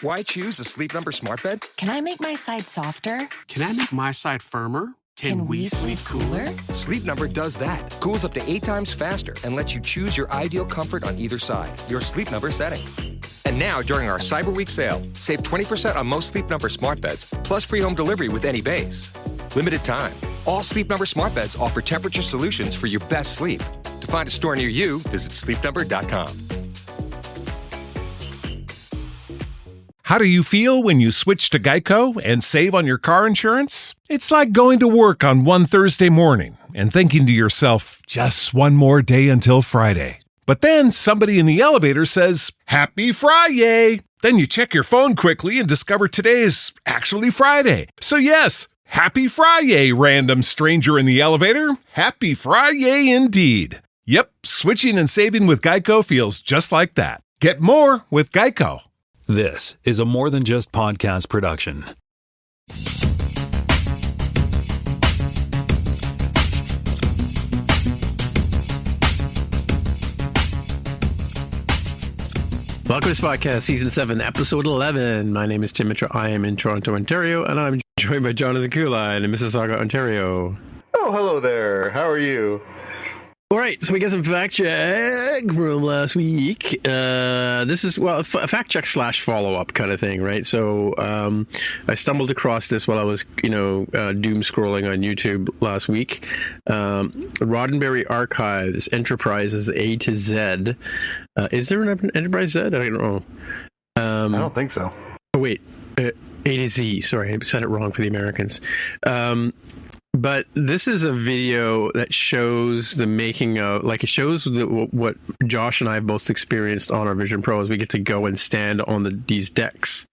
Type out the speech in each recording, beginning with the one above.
Why choose a Sleep Number smart bed? Can I make my side softer? Can I make my side firmer? Can we sleep cooler? Sleep Number does that. Cools up to 8 times faster and lets you choose your ideal comfort on either side. Your Sleep Number setting. And now, during our Cyber Week sale, save 20% on most Sleep Number smart beds, plus free home delivery with any base. Limited time. All Sleep Number smart beds offer temperature solutions for your best sleep. To find a store near you, visit sleepnumber.com. How do you feel when you switch to Geico and save on your car insurance? It's like going to work on one Thursday morning and thinking to yourself, just one more day until Friday. But then somebody in the elevator says, Happy Friday! Then you check your phone quickly and discover today is actually Friday. So yes, Happy Friday, random stranger in the elevator. Happy Friday indeed. Yep, switching and saving with Geico feels just like that. Get more with Geico. This is a More Than Just Podcast production. Welcome to this podcast, Season 7, Episode 11. My name is Tim Mitchell. I am in Toronto, Ontario, and I'm joined by Jonathan Kuline in Mississauga, Ontario. Oh, hello there. How are you? All right, so we got some fact check from last week. This is, well, a fact check / follow-up kind of thing, right? So I stumbled across this while I was, doom scrolling on YouTube last week. Roddenberry Archives, Enterprises A to Z. Is there an Enterprise Z? I don't know. I don't think so. Oh, wait. A to Z. Sorry, I said it wrong for the Americans. But this is a video that shows the making of, like, it shows what Josh and I have both experienced on our Vision Pro as we get to go and stand on these decks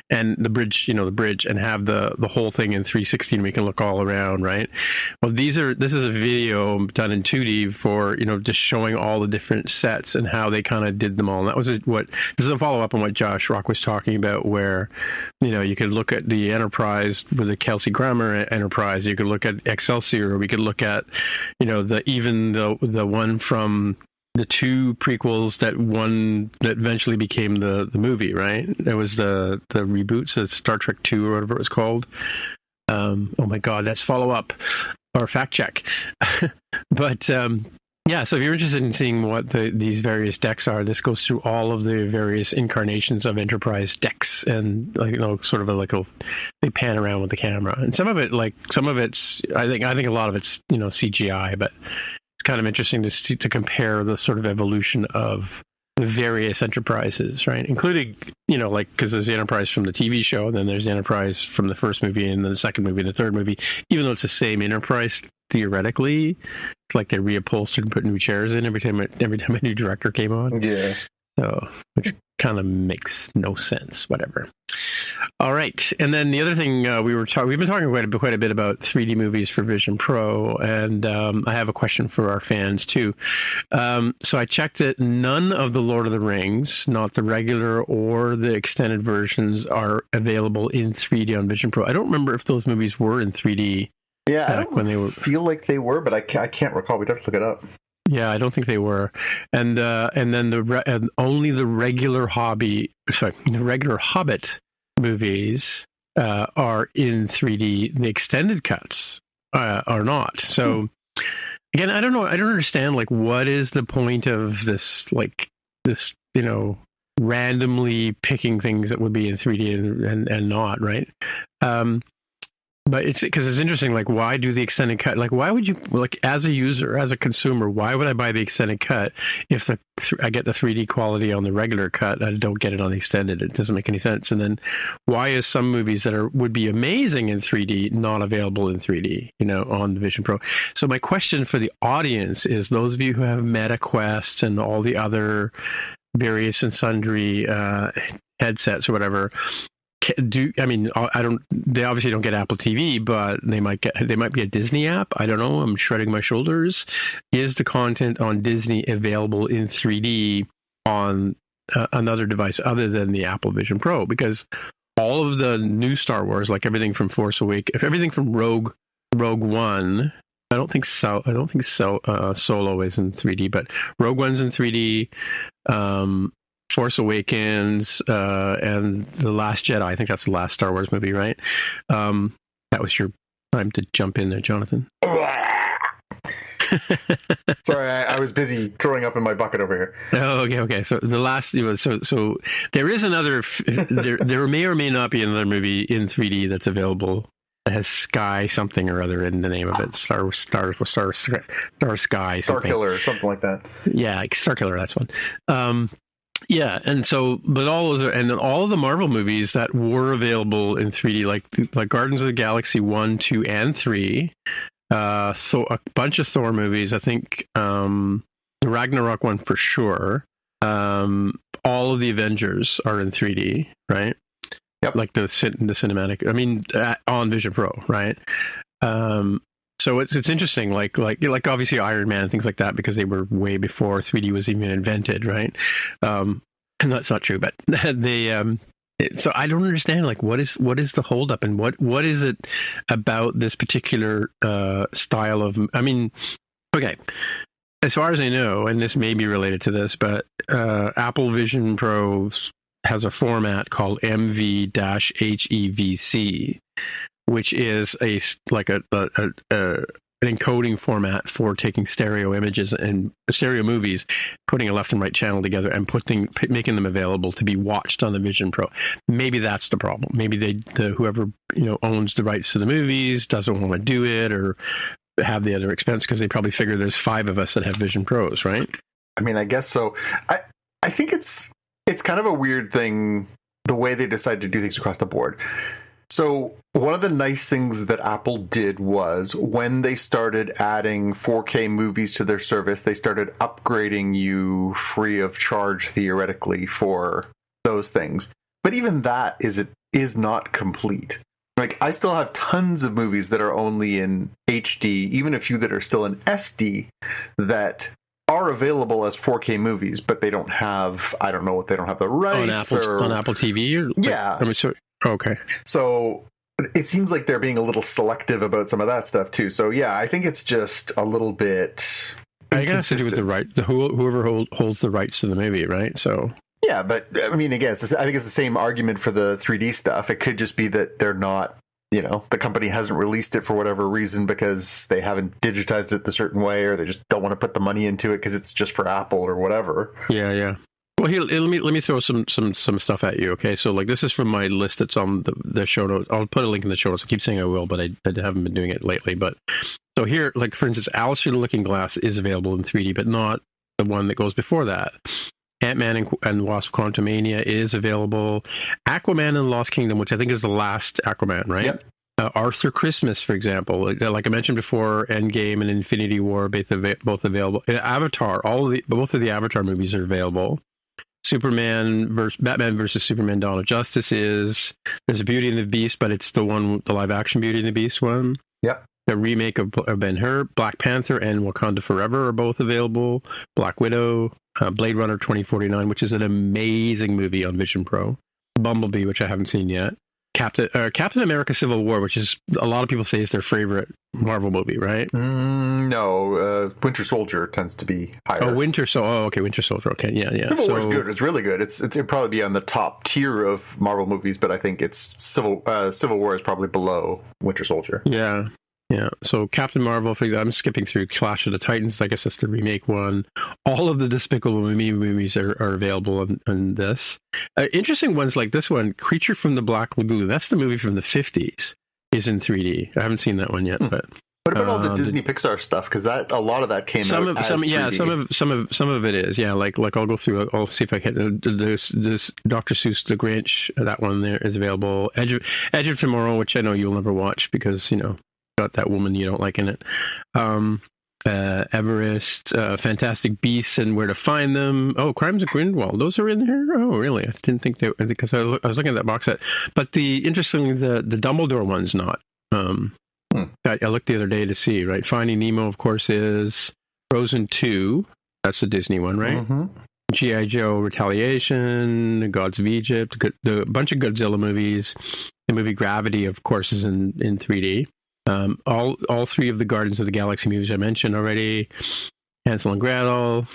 and the bridge, and have the whole thing in 360 and we can look all around, right? Well, this is a video done in 2D for, just showing all the different sets and how they kind of did them all. And that was this is a follow-up on what Josh Rock was talking about, where, you could look at the Enterprise with the Kelsey Grammer Enterprise, you could look at Excelsior, or we could look at, the one from the two prequels that eventually became the movie, right? There was the reboots of Star Trek 2 or whatever it was called. Oh my God, that's follow up or fact check. But yeah, so if you're interested in seeing what these various decks are, this goes through all of the various incarnations of Enterprise decks, and they pan around with the camera, and some of it's I think a lot of it's CGI, but it's kind of interesting to compare the sort of evolution of the various Enterprises, right? Including, because there's the Enterprise from the TV show, and then there's the Enterprise from the first movie, and then the second movie, and the third movie. Even though it's the same Enterprise, theoretically, it's like they reupholstered and put new chairs in every time a new director came on. Yeah. So, which kind of makes no sense. Whatever. All right, and then the other thing we've been talking quite a bit about 3D movies for Vision Pro, and I have a question for our fans too. So I checked it. None of the Lord of the Rings, not the regular or the extended versions, are available in 3D on Vision Pro. I don't remember if those movies were in 3D. Yeah, I don't feel like they were, but I can't recall. We'd have to look it up. Yeah, I don't think they were, and then only the regular Hobbit movies are in 3D. The extended cuts are not. So again, I don't know. I don't understand. Like, what is the point of this? Like this, randomly picking things that would be in 3D and not, right? But it's because it's interesting, like, why do the extended cut? Like, why would you, like, as a user, as a consumer, why would I buy the extended cut if I get the 3D quality on the regular cut, I don't get it on the extended? It doesn't make any sense. And then why is some movies that would be amazing in 3D not available in 3D, on the Vision Pro? So my question for the audience is, those of you who have MetaQuest and all the other various and sundry headsets or whatever, they obviously don't get Apple TV, but they might be a Disney app. I don't know. I'm shrugging my shoulders. Is the content on Disney available in 3D on another device other than the Apple Vision Pro? Because all of the new Star Wars, like everything from everything from Rogue One, I don't think Solo is in 3D, but Rogue One's in 3D. Force Awakens, and The Last Jedi. I think that's the last Star Wars movie, right? That was your time to jump in there, Jonathan. Sorry, I was busy throwing up in my bucket over here. Oh, okay. So the last, so there is another. There may or may not be another movie in 3D that's available that has Sky something or other in the name of it. Star Sky. Star Killer, something like that. Yeah, Star Killer. That's one. Yeah, and so, but all those and all of the Marvel movies that were available in 3D, like Guardians of the Galaxy 1, 2, and 3. A bunch of Thor movies. I think the Ragnarok one for sure. All of the Avengers are in 3D, right? Yep. Like the cinematic. I mean, on Vision Pro, right? So it's interesting. Like obviously Iron Man and things like that, because they were way before 3D was even invented, right? And that's not true, but they. So I don't understand, like, what is the holdup, and what is it about this particular style of? I mean, okay, as far as I know, and this may be related to this, but Apple Vision Pro has a format called MV-HEVC, which is an encoding format for taking stereo images and stereo movies, putting a left and right channel together and making them available to be watched on the Vision Pro. Maybe that's the problem. Maybe whoever owns the rights to the movies doesn't want to do it or have the other expense, because they probably figure there's 5 of us that have Vision Pros, right? I mean, I guess so. I think it's kind of a weird thing, the way they decide to do things across the board. So one of the nice things that Apple did was, when they started adding 4K movies to their service, they started upgrading you free of charge, theoretically, for those things. But even that is not complete. Like, I still have tons of movies that are only in HD, even a few that are still in SD, that are available as 4K movies, but they don't have, I don't know, they don't have the rights on Apple TV? Or, yeah. I mean, okay. So it seems like they're being a little selective about some of that stuff too. So yeah, I think it's just a little bit I guess to do with the right, whoever holds the rights to the movie, right? So yeah, but I mean, again, I think it's the same argument for the 3D stuff. It could just be that they're not, the company hasn't released it for whatever reason, because they haven't digitized it the certain way, or they just don't want to put the money into it because it's just for Apple or whatever. Yeah. Well, here, let me throw some stuff at you, okay? So, like, this is from my list that's on the show notes. I'll put a link in the show notes. I keep saying I will, but I haven't been doing it lately. But so here, like, for instance, Alice Through the Looking Glass is available in 3D, but not the one that goes before that. Ant-Man and Wasp: Quantumania is available. Aquaman and Lost Kingdom, which I think is the last Aquaman, right? Yep. Arthur Christmas, for example, like I mentioned before, Endgame and Infinity War, both available. Avatar, both of the Avatar movies are available. Batman versus Superman: Dawn of Justice is. There's a Beauty and the Beast, but it's the live action Beauty and the Beast one. Yep. The remake of Ben-Hur, Black Panther, and Wakanda Forever are both available. Black Widow, Blade Runner 2049, which is an amazing movie on Vision Pro. Bumblebee, which I haven't seen yet. Captain America: Civil War, which is, a lot of people say, is their favorite Marvel movie, right? No, Winter Soldier tends to be higher. Winter Soldier. Okay, yeah. Civil War is good. It's really good. It'd probably be on the top tier of Marvel movies, but I think it's Civil War is probably below Winter Soldier. Yeah. So Captain Marvel, I'm skipping through Clash of the Titans. I guess that's the remake one. All of the Despicable Me movies are available on this. Interesting ones like this one, Creature from the Black Lagoon. That's the movie from the 50s. Is in 3D. I haven't seen that one yet, but what about all the Disney Pixar stuff? Because a lot of that came out as 3D. Some of it is. Yeah, like I'll go through. I'll see if I can. This Dr. Seuss The Grinch. That one there is available. Edge of Tomorrow, which I know you'll never watch because got that woman you don't like in it. Everest, Fantastic Beasts and Where to Find Them. Oh, Crimes of Grindelwald. Those are in here? Oh, really? I didn't think because I was looking at that box set. But interestingly, the Dumbledore one's not. I looked the other day to see, right? Finding Nemo, of course, is. Frozen 2. That's the Disney one, right? Mm-hmm. G.I. Joe Retaliation, Gods of Egypt, a bunch of Godzilla movies. The movie Gravity, of course, is in 3D. All 3 of the Guardians of the Galaxy movies I mentioned already. Hansel and Gretel,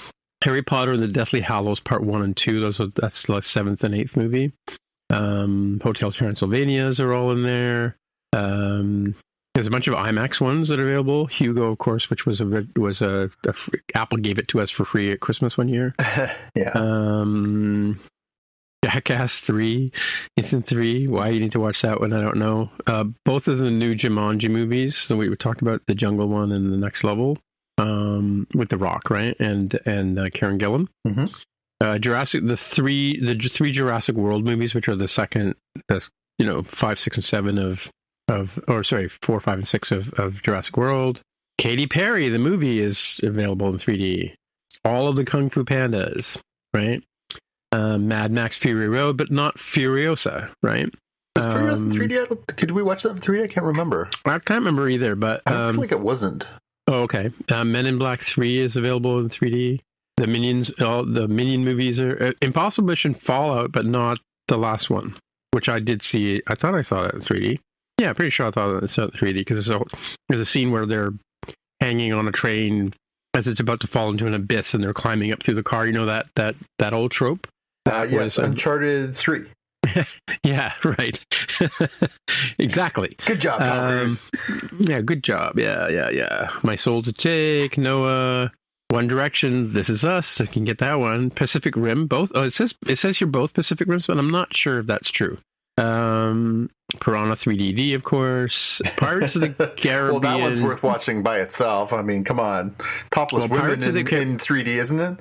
Harry Potter and the Deathly Hallows Part 1 and 2. That's the 7th and 8th movie. Hotel Transylvanias are all in there. There's a bunch of IMAX ones that are available. Hugo, of course, which was Apple gave it to us for free at Christmas one year. Yeah. Jackass 3, Instant 3. Why you need to watch that one, I don't know. Both of the new Jumanji movies that we talked about, the Jungle one and the Next Level, with The Rock, right? And Karen Gillan. Mm-hmm. The three Jurassic World movies, which are the second, 5, 6, and 7 4, 5, and 6 of Jurassic World. Katy Perry, the movie, is available in 3D. All of the Kung Fu Pandas, right? Mad Max Fury Road, but not Furiosa, right? Was Furiosa in 3D? Could we watch that in 3D? I can't remember. I can't remember either, but I feel like it wasn't. Oh, okay. Men in Black 3 is available in 3D. The Minions, all the Minion movies are Impossible Mission Fallout, but not the last one, which I did see. I thought I saw that in 3D. Yeah, pretty sure I thought I saw it in 3D because there's a scene where they're hanging on a train as it's about to fall into an abyss, and they're climbing up through the car. You know that old trope. Yes, Uncharted 3. Yeah, right. Exactly. Good job, Tom Cruise. Yeah, good job. Yeah. My Soul to Take, Noah, One Direction, This Is Us. I can get that one. Pacific Rim, both. Oh, it says here both Pacific Rims, but I'm not sure if that's true. Piranha 3DD, of course. Pirates of the Caribbean. Well, that one's worth watching by itself. I mean, come on. Topless women in 3D, isn't it?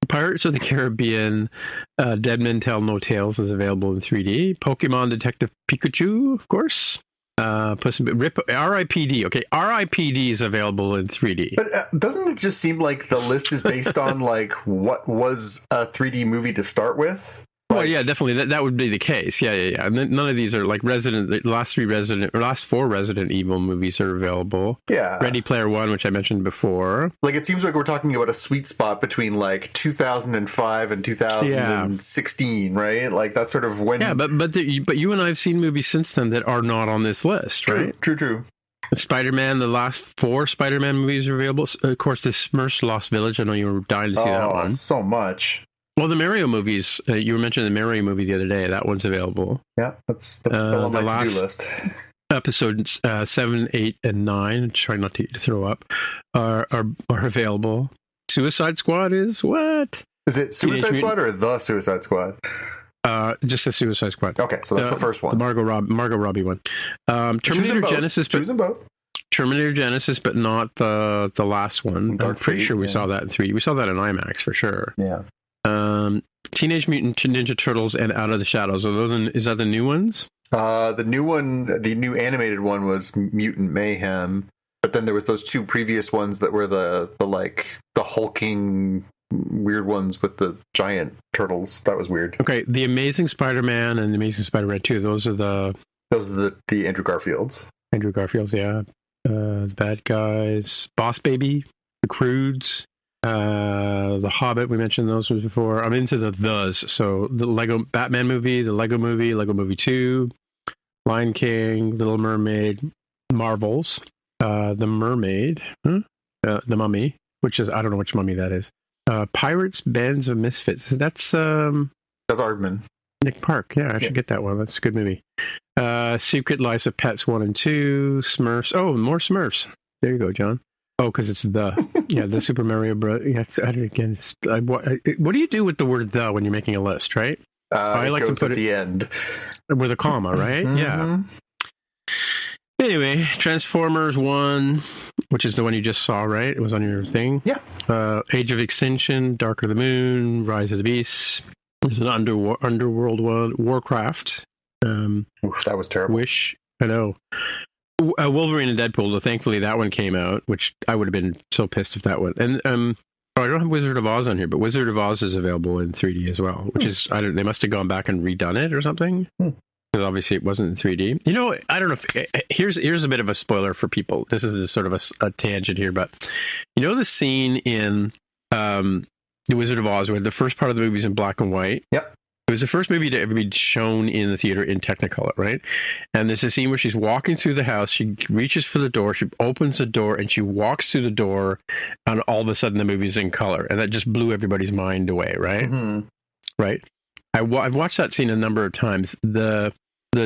Pirates of the Caribbean, Dead Men Tell No Tales is available in 3D. Pokemon Detective Pikachu, of course. R.I.P.D. Okay, R.I.P.D. is available in 3D. But doesn't it just seem like the list is based on like what was a 3D movie to start with? Well, yeah, definitely. That would be the case. Yeah. And none of these are like the last 4 Resident Evil movies are available. Yeah. Ready Player One, which I mentioned before. Like, it seems like we're talking about a sweet spot between like 2005 and 2016, right? Like, that's sort of when. Yeah, but you and I have seen movies since then that are not on this list, right? True. Spider-Man, the last 4 Spider-Man movies are available. Of course, the Smurfs Lost Village. I know you were dying to see that one. So much. Well, the Mario movies, you were mentioning the Mario movie the other day. That one's available. Yeah, that's still on my to-do list. Episodes 7, 8, and 9, try not to throw up, are available. Suicide Squad is what? Is it Suicide Squad or The Suicide Squad? Just the Suicide Squad. Okay, so that's the first one. The Margot Robbie one. Terminator Genesis. Choose them both. Terminator Genesis, but not the last one. I'm pretty sure we saw that in 3D. We saw that in IMAX for sure. Yeah. Teenage Mutant Ninja Turtles and Out of the Shadows. Is that the new ones? The new animated one was Mutant Mayhem, but then there was those 2 previous ones that were the hulking weird ones with the giant turtles. That was weird. Okay, The Amazing Spider-Man and The Amazing Spider-Man 2. Those are the Andrew Garfields. Andrew Garfields, yeah. Bad Guys, Boss Baby, The Croods. The Hobbit, we mentioned those ones before. I'm into those. So the Lego Batman movie, the Lego Movie 2, Lion King, Little Mermaid, Marvels, The Mermaid, The Mummy, which is, I don't know which mummy that is. Pirates, Bands of Misfits. That's Aardman. Nick Park. Yeah, I should get that one. That's a good movie. Secret Lives of Pets 1 and 2, Smurfs. Oh, more Smurfs. There you go, John. Oh, because it's the Super Mario Bros. Yeah, again. What do you do with the word "the" when you're making a list, right? I like to put it at the end with a comma, right? Mm-hmm. Yeah. Anyway, Transformers 1, which is the one you just saw, right? It was on your thing. Yeah. Age of Extinction, Dark of the Moon, Rise of the Beasts. There's an Underworld one, Warcraft. Oof, that was terrible. Wish, I know. Wolverine and Deadpool, so thankfully that one came out, which I would have been so pissed if that one. And I don't have Wizard of Oz on here, but Wizard of Oz is available in 3D as well, which is, they must have gone back and redone it or something. Because obviously it wasn't in 3D. You know, I don't know if, here's a bit of a spoiler for people. This is sort of a tangent here, but you know the scene in The Wizard of Oz where the first part of the movie is in black and white? Yep. It was the first movie to ever be shown in the theater in Technicolor, right? And there's a scene where she's walking through the house. She reaches for the door. She opens the door, and she walks through the door, and all of a sudden the movie's in color. And that just blew everybody's mind away, right? Mm-hmm. Right? I've watched that scene a number of times. The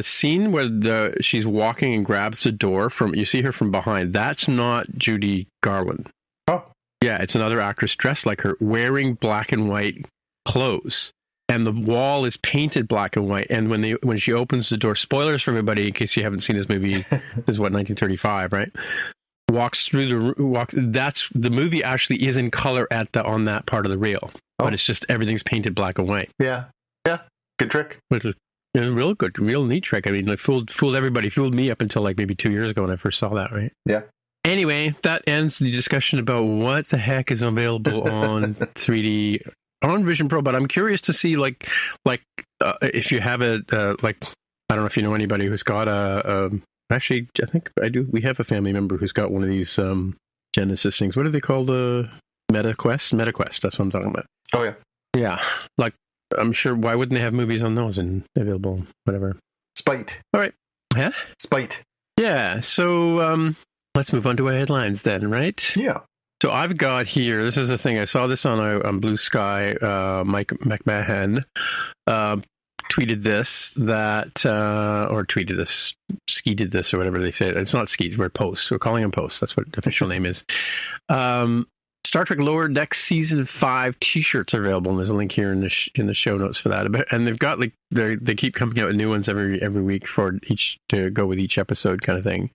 scene where she's walking and grabs the door, you see her from behind, that's not Judy Garland. Oh. Yeah, it's another actress dressed like her, wearing black and white clothes. And the wall is painted black and white. And when she opens the door, spoilers for everybody in case you haven't seen this movie, this is 1935, right? Walks through the movie actually is in color on that part of the reel, but it's just everything's painted black and white. Yeah, good trick. Which is a real good, real neat trick. I mean, it fooled everybody, fooled me up until like maybe 2 years ago when I first saw that, right? Yeah. Anyway, that ends the discussion about what the heck is available on 3D. On Vision Pro, but I'm curious to see if you have it, I don't know if you know anybody who's got actually, I think I do. We have a family member who's got one of these Genesis things. What are they called? MetaQuest? MetaQuest, that's what I'm talking about. Oh, yeah. Yeah. Like, I'm sure, why wouldn't they have movies on those and available, whatever? Spite. All right. Huh? Spite. Yeah, so let's move on to our headlines then, right? Yeah. So I've got here, this is the thing, I saw this on Blue Sky, Mike McMahon tweeted this, skeeted this, or whatever they say. It's not skeet, we're posts. We're calling them posts. That's what the official name is. Star Trek Lower Decks Season 5 t-shirts are available, and there's a link here in the show notes for that. And they've got, they keep coming out with new ones every week for each, to go with each episode kind of thing.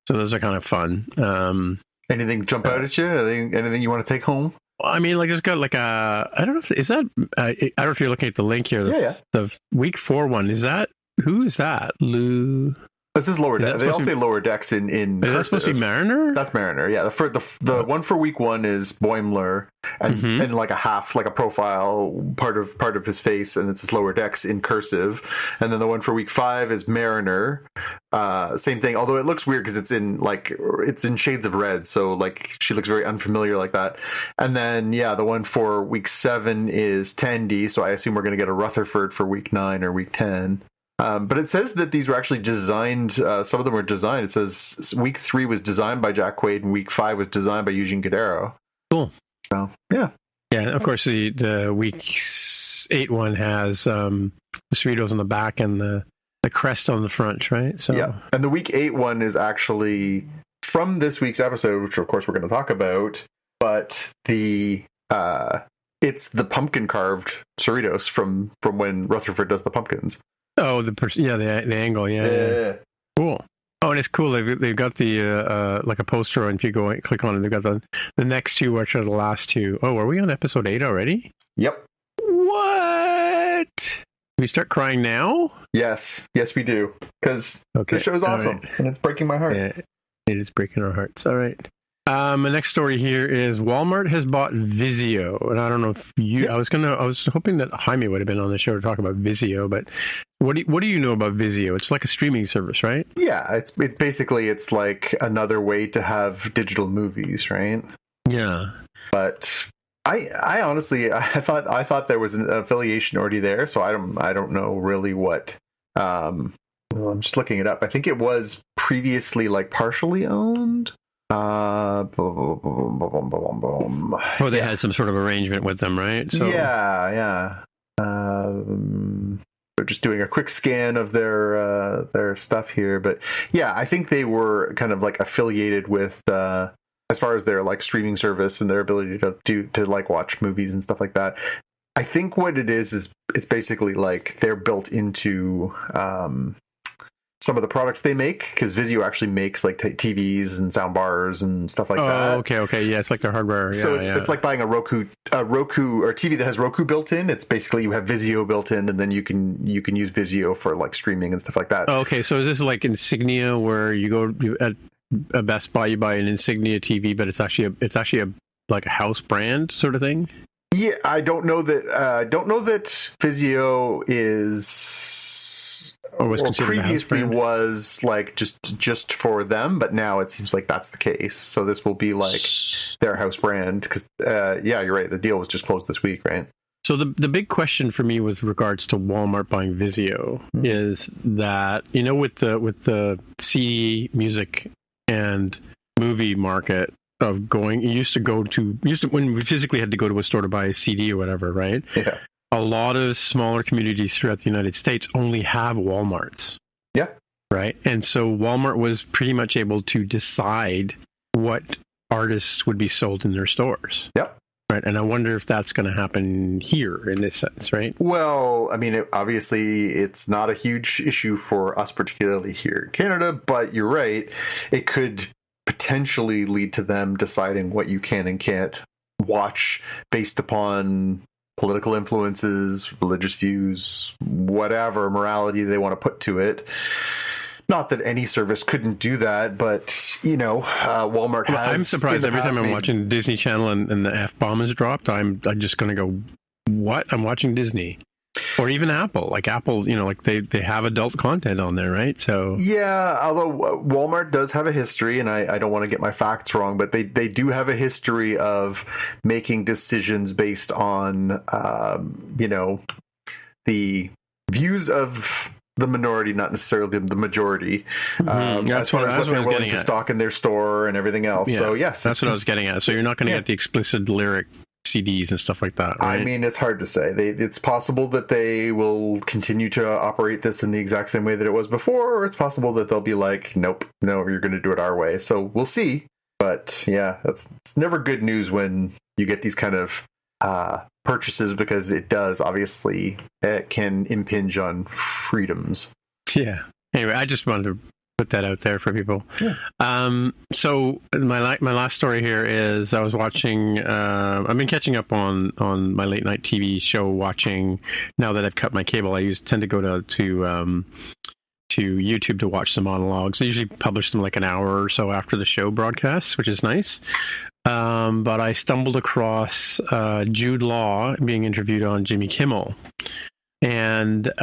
So those are kind of fun. Anything jump out at you? Anything you want to take home? I mean, it's got I don't know is that, I don't know if you're looking at the link here. The week 4 one, who is that? Lou? This is Lower Decks. They all say Lower Decks in Is that supposed to be Mariner? That's Mariner, yeah. The one for week 1 is Boimler, and like a half, like a profile, part of his face, and it's his Lower Decks in cursive. And then the one for week 5 is Mariner. Same thing, although it looks weird because it's in shades of red, so like she looks very unfamiliar like that. And then the one for week 7 is Tandy, so I assume we're going to get a Rutherford for week 9 or week 10. But it says that these were actually designed, some of them were designed. It says week 3 was designed by Jack Quaid and week 5 was designed by Eugene Guerrero. Cool. So, yeah. Yeah, of course, the week 8 one has the Cerritos on the back and the crest on the front, right? So yeah, and the week 8 one is actually from this week's episode, which of course we're going to talk about, but it's the pumpkin carved Cerritos from when Rutherford does the pumpkins. Oh, the angle, yeah. Cool. Oh, and it's cool. They've got the like a poster, and if you go and click on it, they've got the next 2, which are the last 2. Oh, are we on episode 8 already? Yep. What? We start crying now? Yes, we do. Because the show's awesome, and it's breaking my heart. Yeah, it is breaking our hearts. All right. My next story here is Walmart has bought Vizio, and I don't know if you. I was hoping that Jaime would have been on the show to talk about Vizio, but what do you know about Vizio? It's like a streaming service, right? Yeah, it's basically like another way to have digital movies, right? Yeah, but I honestly I thought there was an affiliation already there, so I don't know really what. Well, I'm just looking it up. I think it was previously like partially owned. They had some sort of arrangement with them, right? So yeah. They're just doing a quick scan of their stuff here, but yeah, I think they were kind of like affiliated with as far as their like streaming service and their ability to like watch movies and stuff like that. I think what it is it's basically like they're built into some of the products they make, because Vizio actually makes like TVs and sound bars and stuff like that. Oh, okay. Yeah, it's like their hardware. Yeah, so it's like buying a Roku or a TV that has Roku built in. It's basically you have Vizio built in, and then you can use Vizio for like streaming and stuff like that. Oh, okay, so is this like Insignia, where you go at a Best Buy, you buy an Insignia TV, but it's actually like a house brand sort of thing? Yeah, I don't know that Vizio is. Or previously was like just for them, but now it seems like that's the case. So this will be like their house brand, because you're right, the deal was just closed this week, right? So the big question for me with regards to Walmart buying Vizio is that, with the CD music and movie market of when we physically had to go to a store to buy a CD or whatever, right? Yeah. A lot of smaller communities throughout the United States only have Walmarts. Yeah. Right. And so Walmart was pretty much able to decide what artists would be sold in their stores. Yep. Right. And I wonder if that's going to happen here in this sense, right? Well, I mean, obviously, it's not a huge issue for us, particularly here in Canada, but you're right. It could potentially lead to them deciding what you can and can't watch based upon political influences, religious views, whatever morality they want to put to it. Not that any service couldn't do that, but, Walmart has... I'm surprised every time I'm watching Disney Channel and the F-bomb is dropped, I'm just going to go, what? I'm watching Disney. Or even Apple. Like Apple, they have adult content on there, right? So yeah, although Walmart does have a history, and I don't want to get my facts wrong, but they do have a history of making decisions based on, the views of the minority, not necessarily the majority. As far as what they're willing to stock in their store and everything else. Yeah, so yes, that's what I was getting at. So you're not going to get the explicit lyric CDs and stuff like that, right? I mean, it's hard to say. It's possible that they will continue to operate this in the exact same way that it was before, or it's possible that they'll be like, nope, no, you're going to do it our way. So we'll see. But yeah, it's never good news when you get these kind of purchases, because it does, obviously, it can impinge on freedoms. Yeah. Anyway, I just wanted to put that out there for people. Yeah. So my last story here is I was watching. I've been catching up on my late night TV show watching. Now that I've cut my cable, I tend to go to YouTube to watch the monologues. I usually publish them like an hour or so after the show broadcasts, which is nice. But I stumbled across Jude Law being interviewed on Jimmy Kimmel. And it's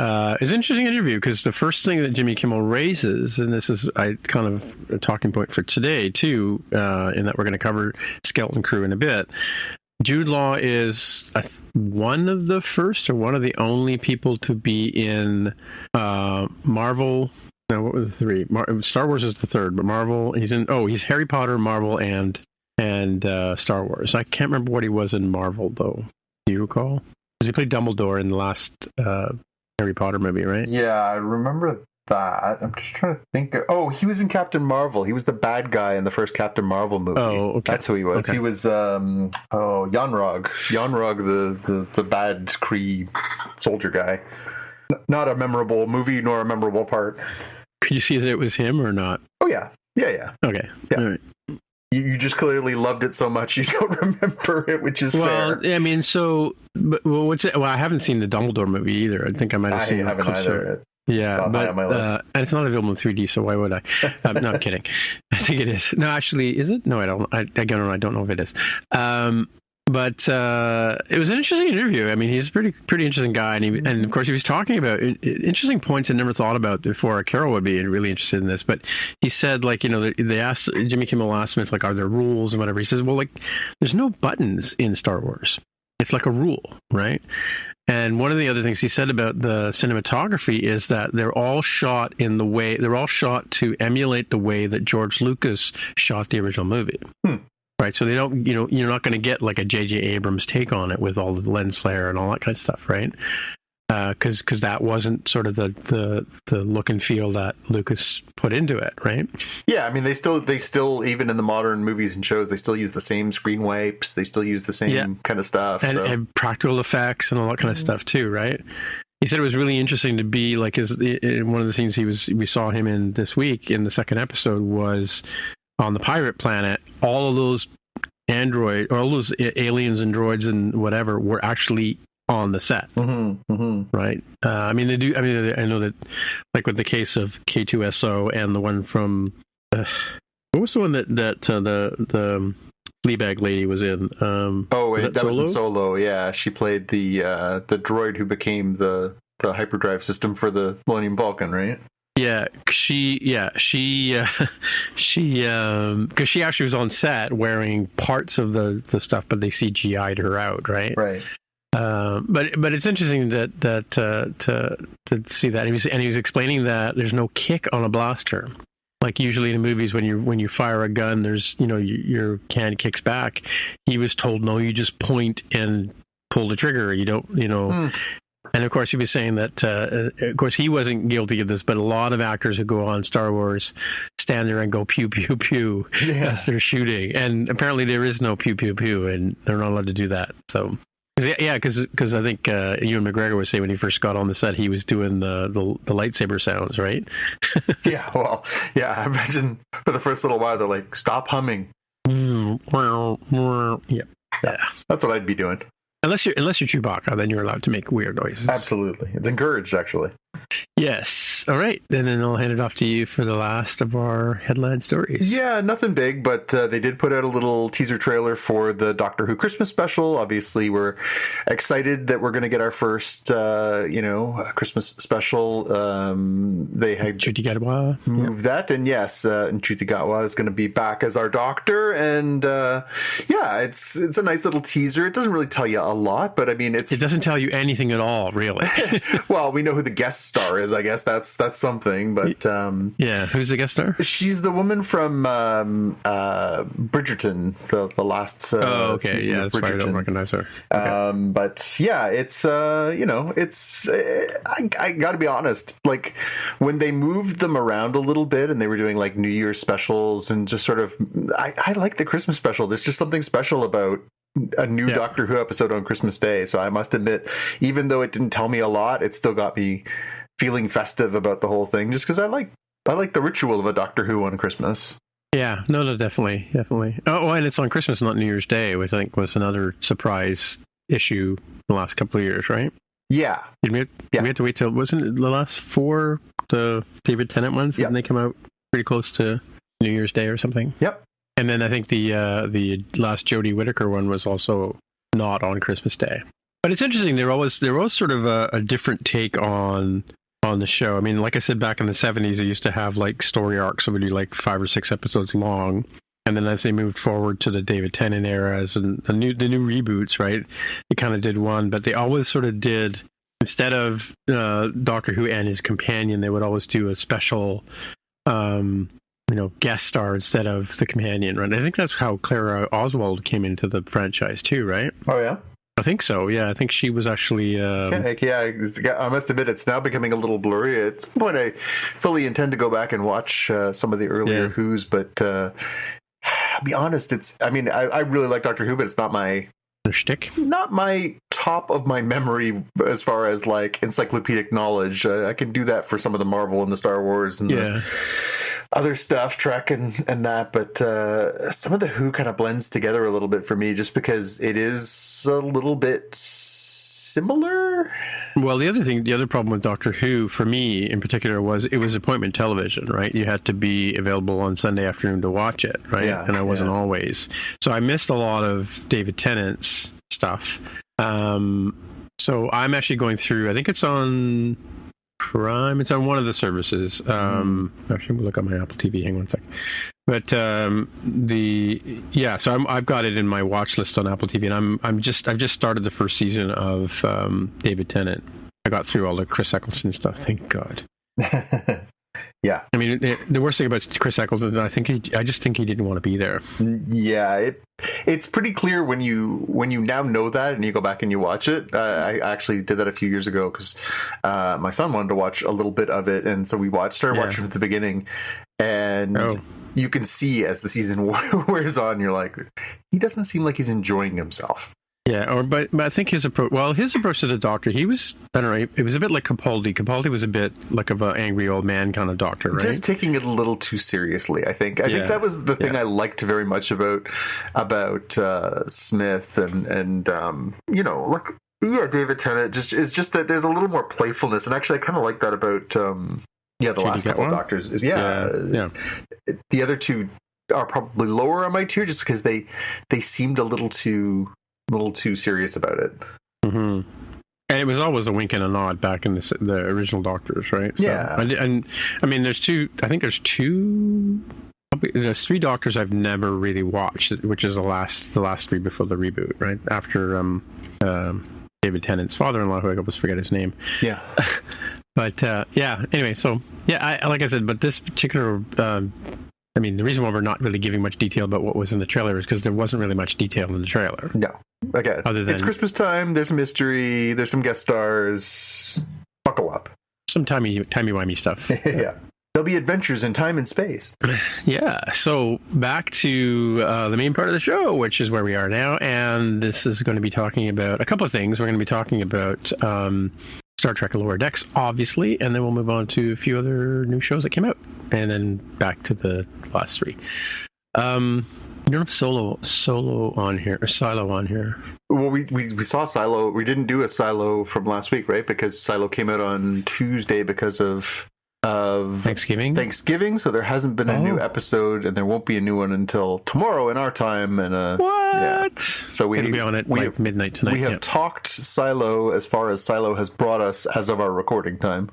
an interesting interview because the first thing that Jimmy Kimmel raises, and this is kind of a talking point for today too, in that we're going to cover Skeleton Crew in a bit. Jude Law is one of the first or one of the only people to be in Marvel. No, what was the three? Star Wars is the third, but Marvel. He's Harry Potter, Marvel, and Star Wars. I can't remember what he was in Marvel though. Do you recall? Because he played Dumbledore in the last Harry Potter movie, right? Yeah, I remember that. I'm just trying to think. He was in Captain Marvel. He was the bad guy in the first Captain Marvel movie. Oh, okay. That's who he was. Okay. He was Yanrog. Yanrog, the bad Kree soldier guy. Not a memorable movie nor a memorable part. Could you see that it was him or not? Oh, yeah. Yeah. Okay. Yeah. All right. You just clearly loved it so much you don't remember it, which is fair. Well, I mean, what's it? Well, I haven't seen the Dumbledore movie either. I think I might have seen it. It's but on my list. And it's not available in 3D, so why would I? No, I'm kidding. I think it is. No, actually, is it? No, I don't. I don't know if it is. But it was an interesting interview. I mean, he's a pretty interesting guy, and of course he was talking about interesting points I never thought about before. Carol would be really interested in this, but he said, like, they asked Jimmy Kimmel asked him if, like, are there rules and whatever. He says, well, like, there's no buttons in Star Wars. It's like a rule, right? And one of the other things he said about the cinematography is that they're all shot to emulate the way that George Lucas shot the original movie. Right, so they don't, you're not going to get like a J.J. Abrams take on it with all the lens flare and all that kind of stuff, right? Because that wasn't sort of the look and feel that Lucas put into it, right? Yeah, I mean, they still even in the modern movies and shows, they still use the same screen wipes, they still use the same kind of stuff, and practical effects and all that kind of stuff too, right? He said it was really interesting to be like in one of the scenes we saw him in this week in the second episode was on the pirate planet. All of those all those aliens and droids and whatever were actually on the set, right? I mean, they do. I mean, I know that, like with the case of K2SO and the one from what was the one that the Fleabag lady was in? That was in Solo. Yeah, she played the droid who became the hyperdrive system for the Millennium Falcon, right? Yeah, because she actually was on set wearing parts of the stuff, but they CGI'd her out, right? Right. But it's interesting that to see that, and he was explaining that there's no kick on a blaster. Like usually in movies, when you fire a gun, there's your hand kicks back. He was told, no, you just point and pull the trigger. You don't. And of course, he was saying that, of course, he wasn't guilty of this, but a lot of actors who go on Star Wars stand there and go pew, pew, pew as they're shooting. And apparently there is no pew, pew, pew, and they're not allowed to do that. So, because I think Ewan McGregor was saying when he first got on the set, he was doing the lightsaber sounds, right? I imagine for the first little while, they're like, stop humming. Yeah. That's what I'd be doing. Unless you're Chewbacca, then you're allowed to make weird noises. Absolutely. It's encouraged, actually. Yes. All right. Then I'll hand it off to you for the last of our headline stories. Yeah, nothing big, but they did put out a little teaser trailer for the Doctor Who Christmas special. Obviously, we're excited that we're going to get our first, Christmas special. They had Ncuti Gatwa moved that, and yes, Ncuti Gatwa is going to be back as our Doctor, and it's a nice little teaser. It doesn't really tell you a lot, but I mean, it doesn't tell you anything at all, really. Well, we know who the guest star is. I guess that's something. But who's the guest star? She's the woman from Bridgerton, the last. Season that's Bridgerton. Why I don't recognize her. Okay. But yeah, it's I got to be honest. Like when they moved them around a little bit, and they were doing like New Year's specials, and just sort of, I like the Christmas special. There's just something special about a new Doctor Who episode on Christmas Day. So I must admit, even though it didn't tell me a lot, it still got me feeling festive about the whole thing, just because I like the ritual of a Doctor Who on Christmas. Yeah, no, definitely. Oh, and it's on Christmas, not New Year's Day, which I think was another surprise issue the last couple of years, right? Yeah. We had to wait till, wasn't it the last 4, the David Tennant ones? Didn't they come out pretty close to New Year's Day or something? Yep. And then I think the last Jodie Whittaker one was also not on Christmas Day. But it's interesting. They're always sort of a different take on the show. I mean, like I said, back in the 70s, they used to have like story arcs that would be like 5 or 6 episodes long. And then as they moved forward to the David Tennant era, as the new reboots, right, they kind of did one. But they always sort of did, instead of Doctor Who and his companion, they would always do a special guest star instead of the companion, right? I think that's how Clara Oswald came into the franchise too, right? Oh yeah, I think so. Yeah, I think she was actually. I must admit, it's now becoming a little blurry. At some point, I fully intend to go back and watch some of the earlier Who's, but I'll be honest. I really like Doctor Who, but it's not my shtick. Not my top of my memory as far as like encyclopedic knowledge. I can do that for some of the Marvel and the Star Wars and the other stuff, Trek and that, but some of the Who kind of blends together a little bit for me, just because it is a little bit similar. Well, the other problem with Doctor Who for me in particular was it was appointment television, right? You had to be available on Sunday afternoon to watch it, right? And I wasn't always. So I missed a lot of David Tennant's stuff. So I'm actually going through, I think it's on Prime. It's on one of the services. Actually, we'll look at my Apple TV. Hang on a sec. But so I've got it in my watch list on Apple TV, and I've just started the first season of David Tennant. I got through all the Chris Eccleston stuff. Thank God. Yeah. I mean, the worst thing about Chris Eccleston, I just think he didn't want to be there. Yeah, it's pretty clear when you now know that and you go back and you watch it. I actually did that a few years ago because my son wanted to watch a little bit of it, and so we started watching at the beginning, and you can see as the season wears on, you're like, he doesn't seem like he's enjoying himself. Yeah, but I think his approach to the Doctor, he was, I don't know, it was a bit like Capaldi. Capaldi was a bit like of an angry old man kind of Doctor, right? Just taking it a little too seriously, I think. I think that was the thing I liked very much about Smith and David Tennant is just that there's a little more playfulness, and actually I kind of like that about the last couple of Doctors. The other two are probably lower on my tier just because they seemed a little too serious about it. Mm-hmm. And it was always a wink and a nod back in the original Doctors, right? So, and I mean, there's 3 Doctors I've never really watched, which is the last 3 before the reboot, right? After David Tennant's father-in-law, who I always forget his name. Yeah. But anyway, so I like I said, but this particular, I mean, the reason why we're not really giving much detail about what was in the trailer is because there wasn't really much detail in the trailer. No. Okay. Other than it's Christmas time. There's a mystery. There's some guest stars. Buckle up. some timey-wimey stuff. Yeah. There'll be adventures in time and space. Yeah. So back to the main part of the show, which is where we are now. And this is going to be talking about a couple of things. We're going to be talking about Star Trek Lower Decks, obviously. And then we'll move on to a few other new shows that came out. And then back to the last three. You don't have Solo on here, or Silo on here. Well, we saw Silo. We didn't do a Silo from last week, right? Because Silo came out on Tuesday because of Thanksgiving. So there hasn't been a new episode, and there won't be a new one until tomorrow in our time. And what? Yeah. So it'll be on at like midnight tonight. We have talked Silo as far as Silo has brought us as of our recording time.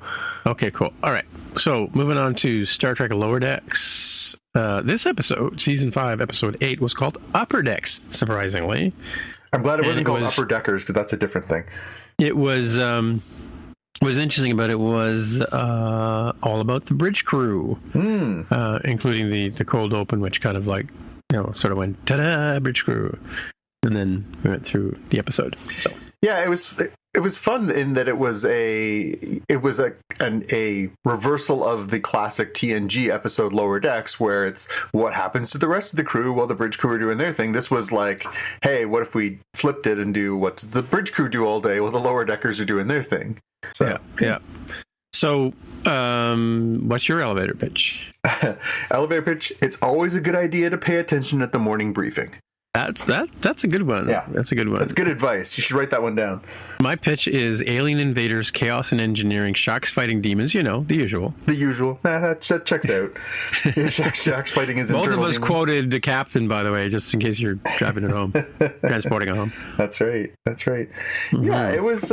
Okay, cool. All right. So moving on to Star Trek Lower Decks. This episode, season 5, episode 8, was called Upper Decks. Surprisingly, I'm glad it wasn't called Upper Deckers, because that's a different thing. It was. What was interesting about it was all about the bridge crew, including the cold open, which kind of like, sort of went ta-da, bridge crew, and then we went through the episode. So yeah, it was fun in that it was a reversal of the classic TNG episode Lower Decks, where it's what happens to the rest of the crew while the bridge crew are doing their thing. This was like, hey, what if we flipped it and do what's the bridge crew do all day while the lower deckers are doing their thing? So yeah. So what's your elevator pitch? Elevator pitch. It's always a good idea to pay attention at the morning briefing. That's a good one. Yeah, that's a good one. That's good advice. You should write that one down. My pitch is alien invaders, chaos and engineering, sharks fighting demons. The usual. The usual. That checks out. Sharks fighting his internal Both of us demons. Quoted the captain, by the way, just in case you're driving it home, transporting it home. That's right. Mm-hmm. Yeah, it was.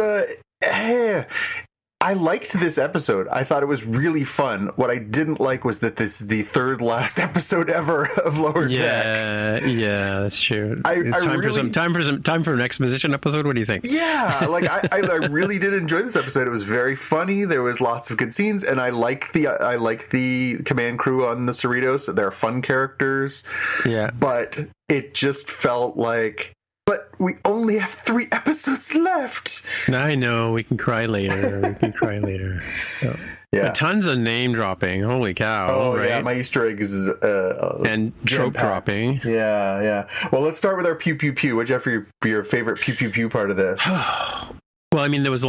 I liked this episode. I thought it was really fun. What I didn't like was that this is the third last episode ever of Lower Decks. Yeah, that's true. Time for an exposition episode. What do you think? Yeah, like I really did enjoy this episode. It was very funny. There was lots of good scenes, and I like the command crew on the Cerritos. They're fun characters. Yeah, but it just felt like. But we only have 3 episodes left. I know. We can cry later. So, yeah. Tons of name dropping. Holy cow. Oh, right? Yeah. My Easter egg is... and trope dropping. Yeah. Well, let's start with our pew pew pew. What'd you have for your favorite pew pew pew part of this? Well, I mean, there was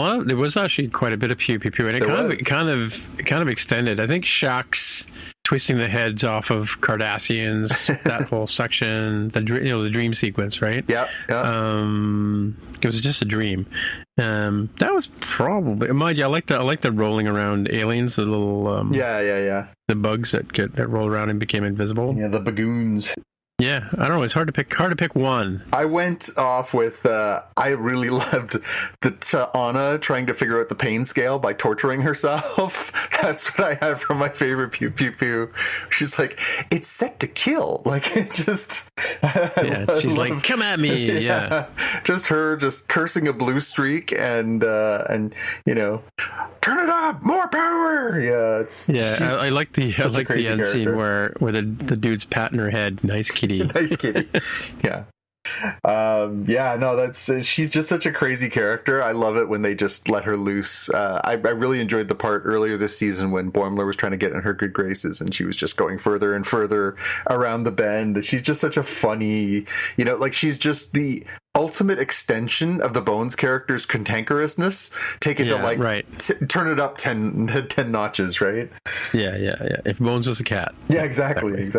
actually quite a bit of pew pew pew, and it kind of extended. I think Shax's twisting the heads off of Cardassians, that whole section, the dream sequence, right? Yeah. It was just a dream. That was probably, mind you, I like the rolling around aliens, the little yeah, the bugs that roll around and became invisible. Yeah, the bagoons. Yeah, I don't know. It's hard to pick one. I went off with, I really loved the Anna trying to figure out the pain scale by torturing herself. That's what I had from my favorite pew pew pew. She's like, it's set to kill. Like, it just... she's like, come at me. Yeah. Just her just cursing a blue streak and turn it up, more power. Yeah, I like the end scene where the dude's patting her head. Nice kitty. Nice kitty. Yeah. She's just such a crazy character. I love it when they just let her loose. I really enjoyed the part earlier this season when Boimler was trying to get in her good graces and she was just going further and further around the bend. She's just such a funny, she's just the ultimate extension of the Bones character's cantankerousness. Take it to turn it up 10 notches, right? Yeah. If Bones was a cat. Yeah, exactly.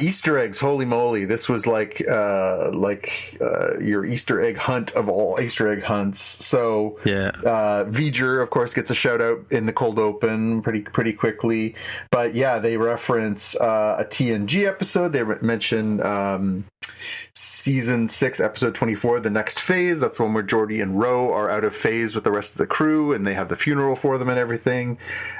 Easter eggs, holy moly. This was like your Easter egg hunt of all Easter egg hunts. So V'ger, of course, gets a shout out in the cold open pretty quickly. But yeah, they reference a TNG episode. They mention Season 6, episode 24, The Next Phase. That's the one where Geordi and Ro are out of phase with the rest of the crew, and they have the funeral for them and everything.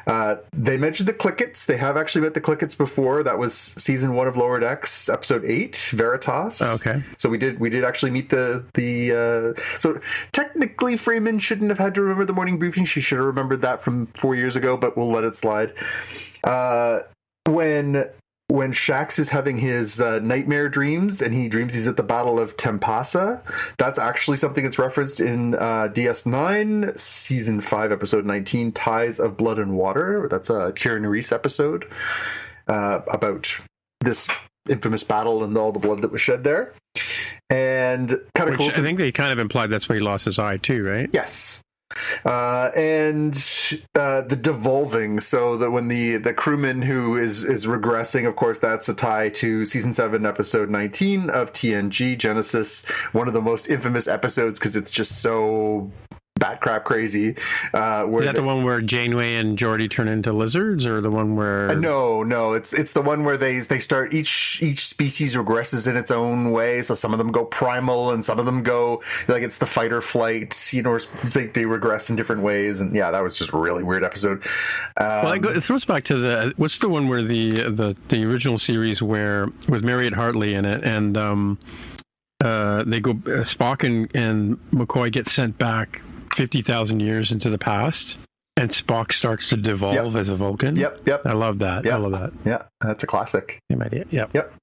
They mentioned the Clickets. They have actually met the Clickets before. That was season 1 of Lower Decks, episode 8, Veritas. Oh, okay. So we did actually meet the so technically Freeman shouldn't have had to remember the morning briefing. She should have remembered that from 4 years ago, but we'll let it slide. When Shax is having his nightmare dreams and he dreams he's at the Battle of Tempasa, that's actually something that's referenced in DS9, Season 5, Episode 19, Ties of Blood and Water. That's a Kieran Reese episode about this infamous battle and all the blood that was shed there. And kind of cool. I think they kind of implied that's where he lost his eye too, right? Yes. And the devolving, so that when the crewman who is regressing, of course, that's a tie to season 7, episode 19 of TNG Genesis, one of the most infamous episodes because it's just so bat crap crazy. Where is that the one where Janeway and Geordi turn into lizards, or the one where? No, it's the one where they start each species regresses in its own way. So some of them go primal, and some of them go like it's the fight or flight. You know, they regress in different ways, and yeah, that was just a really weird episode. It throws back to what's the one where the original series where with Marriott Hartley in it, and they go Spock and McCoy get sent back 50,000 years into the past, and Spock starts to devolve as a Vulcan. Yep. I love that. Yep. I love that. Yeah, that's a classic. Same idea. Yep.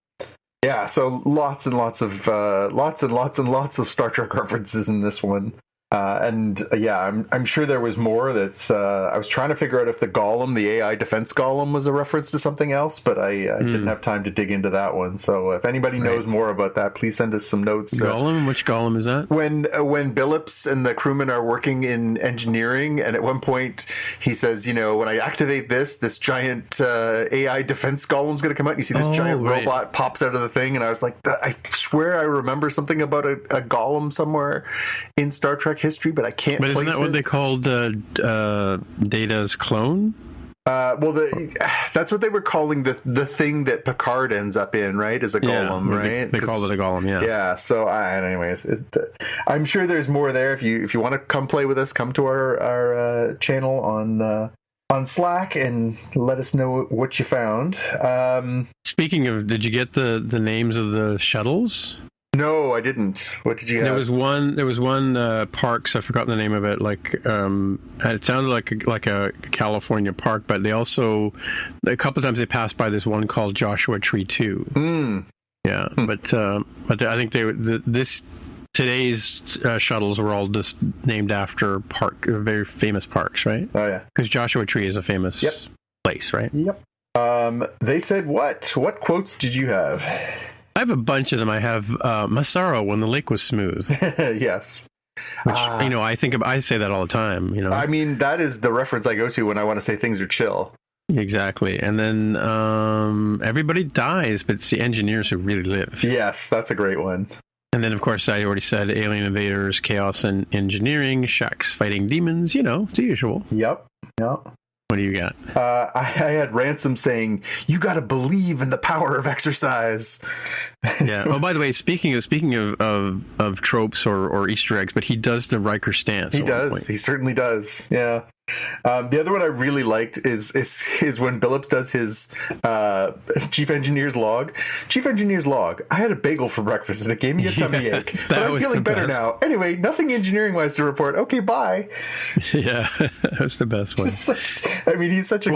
Yeah, so lots and lots of Star Trek references in this one. I'm sure there was more. That's I was trying to figure out if the Golem, the AI defense Golem, was a reference to something else, but I didn't have time to dig into that one. So if anybody knows more about that, please send us some notes. Golem? Which Golem is that? When Billups and the crewmen are working in engineering, and at one point he says, when I activate this giant AI defense Golem's going to come out. And you see this giant robot pops out of the thing, and I was like, I swear I remember something about a Golem somewhere in Star Trek history, but I can't place it. But isn't that what they called Data's clone? That's what they were calling the thing that Picard ends up in, right? Is a golem, right? They called it a golem, yeah. Yeah. So, anyways, I'm sure there's more there. If you want to come play with us, come to our channel on Slack and let us know what you found. Speaking of, did you get the names of the shuttles? No, I didn't. What did you have? There was one Parks. I forgot the name of it. It sounded like a California park, but they also a couple of times they passed by this one called Joshua Tree 2. Yeah, but I think today's shuttles were all just named after very famous parks, right? Oh yeah, because Joshua Tree is a famous place, right? Yep. They said what quotes did you have? I have a bunch of them. I have Massaro when the lake was smooth. Yes. Which, I say that all the time. I mean, that is the reference I go to when I want to say things are chill. Exactly. And then everybody dies, but it's the engineers who really live. Yes, that's a great one. And then, of course, I already said alien invaders, chaos and engineering, Shax fighting demons, the usual. Yep. What do you got? I had Ransom saying, "You got to believe in the power of exercise." Yeah. Oh, by the way, speaking of tropes or Easter eggs, but he does the Riker stance. He does. He certainly does. Yeah. The other one I really liked is when Billups does his chief engineer's log. Chief engineer's log. I had a bagel for breakfast and it gave me a tummy ache, but I'm feeling better now. Anyway, nothing engineering wise to report. Okay, bye. Yeah, that was the best one. He's such a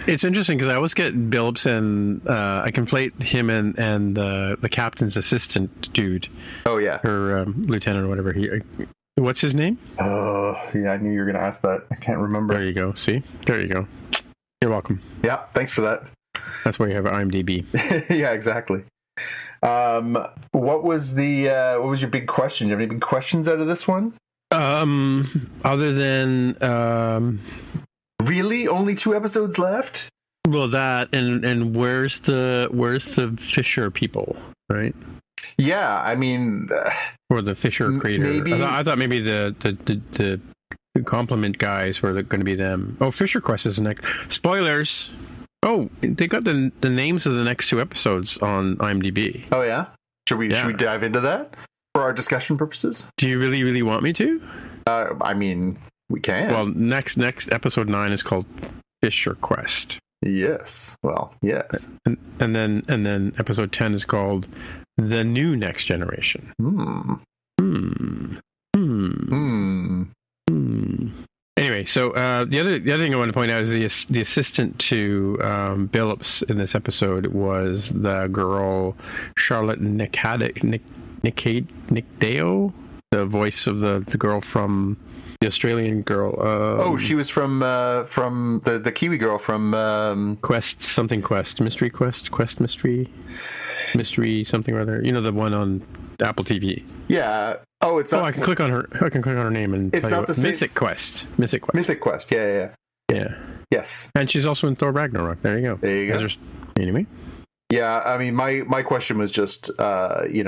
it's interesting because I always get Billups and I conflate him and the captain's assistant dude. Oh yeah, or lieutenant or whatever what's his name? Oh, yeah, I knew you were going to ask that. I can't remember. There you go. See? There you go. You're welcome. Yeah, thanks for that. That's why you have IMDb. Yeah, exactly. What was your big question? Do you have any big questions out of this one? Other than really only 2 episodes left? Well, that and where's the Fisher people, right? Yeah, I mean, or the Fisher creator. Maybe I thought maybe the compliment guys were going to be them. Oh, Fisher Quest is next. Spoilers. Oh, they got the names of the next 2 episodes on IMDb. Oh yeah. Should we dive into that for our discussion purposes? Do you really, really want me to? I mean, we can. Well, next episode 9 is called Fisher Quest. Yes. Well, yes. And then episode 10 is called The New Next Generation. Anyway, so the other thing I want to point out is the assistant to Billups in this episode was the girl Charlotte Nicadeo, the voice of the girl from the Australian girl. She was from the Kiwi girl from Quest Mystery something or other. You know, the one on Apple TV. Yeah. Oh, it's not. I can click on her name and it's not the same. Mythic Quest. Yeah. Yes. And she's also in Thor Ragnarok. There you go. Anyway. Yeah, I mean, my question was just, are we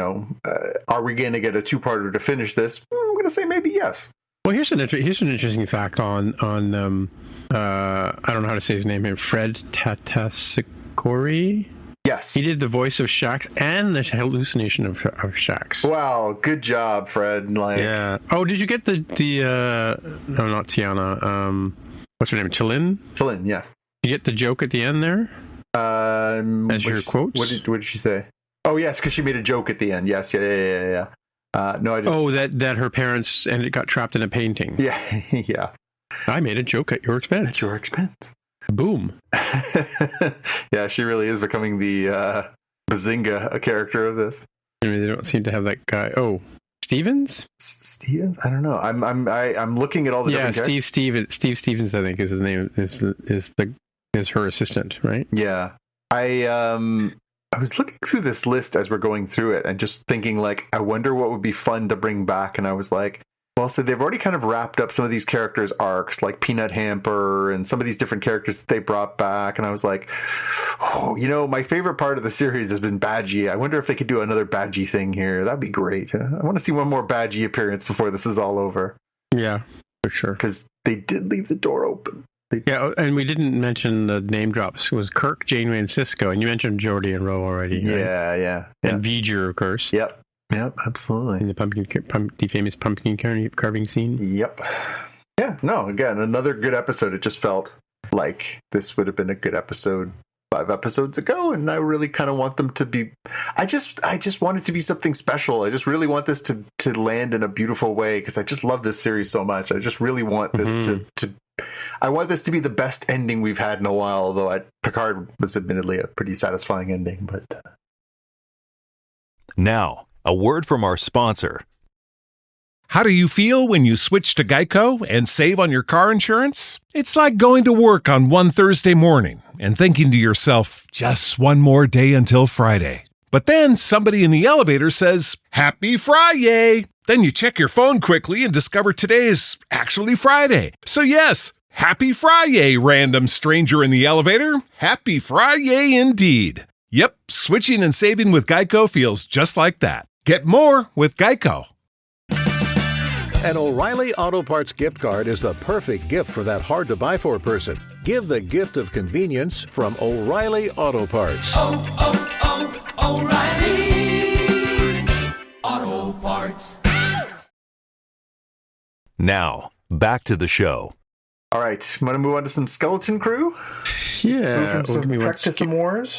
going to get a 2-parter to finish this? I'm going to say maybe yes. Well, here's an interesting fact on I don't know how to say his name here. Fred Tatasciore. Yes, he did the voice of Shax and the hallucination of Shax. Wow, good job, Fred. Yeah. Oh, did you get the no, not Tiana. What's her name? T'Lyn, yeah. You get the joke at the end there? As your quotes? What did she say? Oh, yes, because she made a joke at the end. Yes, yeah. No, I didn't. Oh, that her parents got trapped in a painting. Yeah, yeah. I made a joke at your expense. At your expense. Boom. Yeah, she really is becoming the Bazinga character of this. I mean, they don't seem to have that guy. Oh, Stevens? Stevens? I don't know. I'm looking at all the different characters. Steve Stevens, I think, is his name. Is her assistant, right? Yeah. I was looking through this list as we're going through it and just thinking, like, I wonder what would be fun to bring back. And I was like, well, so they've already kind of wrapped up some of these characters' arcs, like Peanut Hamper and some of these different characters that they brought back. And I was like, my favorite part of the series has been Badgie. I wonder if they could do another Badgie thing here. That'd be great. I want to see one more Badgie appearance before this is all over. Yeah, for sure. Because they did leave the door open. Yeah, and we didn't mention the name drops. It was Kirk, Janeway, and Cisco, and you mentioned Geordi and Ro already. Right? Yeah. And V'ger, of course. Yep, absolutely. In the famous pumpkin carving scene. Yep. Yeah, no, again, another good episode. It just felt like this would have been a good episode 5 episodes ago, and I really kind of want them to be... I just want it to be something special. I just really want this to land in a beautiful way, because I just love this series so much. I just really want this to I want this to be the best ending we've had in a while, although Picard was admittedly a pretty satisfying ending. But Now, a word from our sponsor. How do you feel when you switch to Geico and save on your car insurance? It's like going to work on one Thursday morning and thinking to yourself, just one more day until Friday. But then somebody in the elevator says, Happy Friday! Then you check your phone quickly and discover today's actually Friday. So yes, Happy Friday, random stranger in the elevator. Happy Friday indeed. Yep, switching and saving with Geico feels just like that. Get more with Geico. An O'Reilly Auto Parts gift card is the perfect gift for that hard-to-buy-for person. Give the gift of convenience from O'Reilly Auto Parts. O'Reilly Auto Parts. Now, back to the show. all right, I'm going to move on to some Skeleton Crew. Yeah. Move from some Trek to some Wars.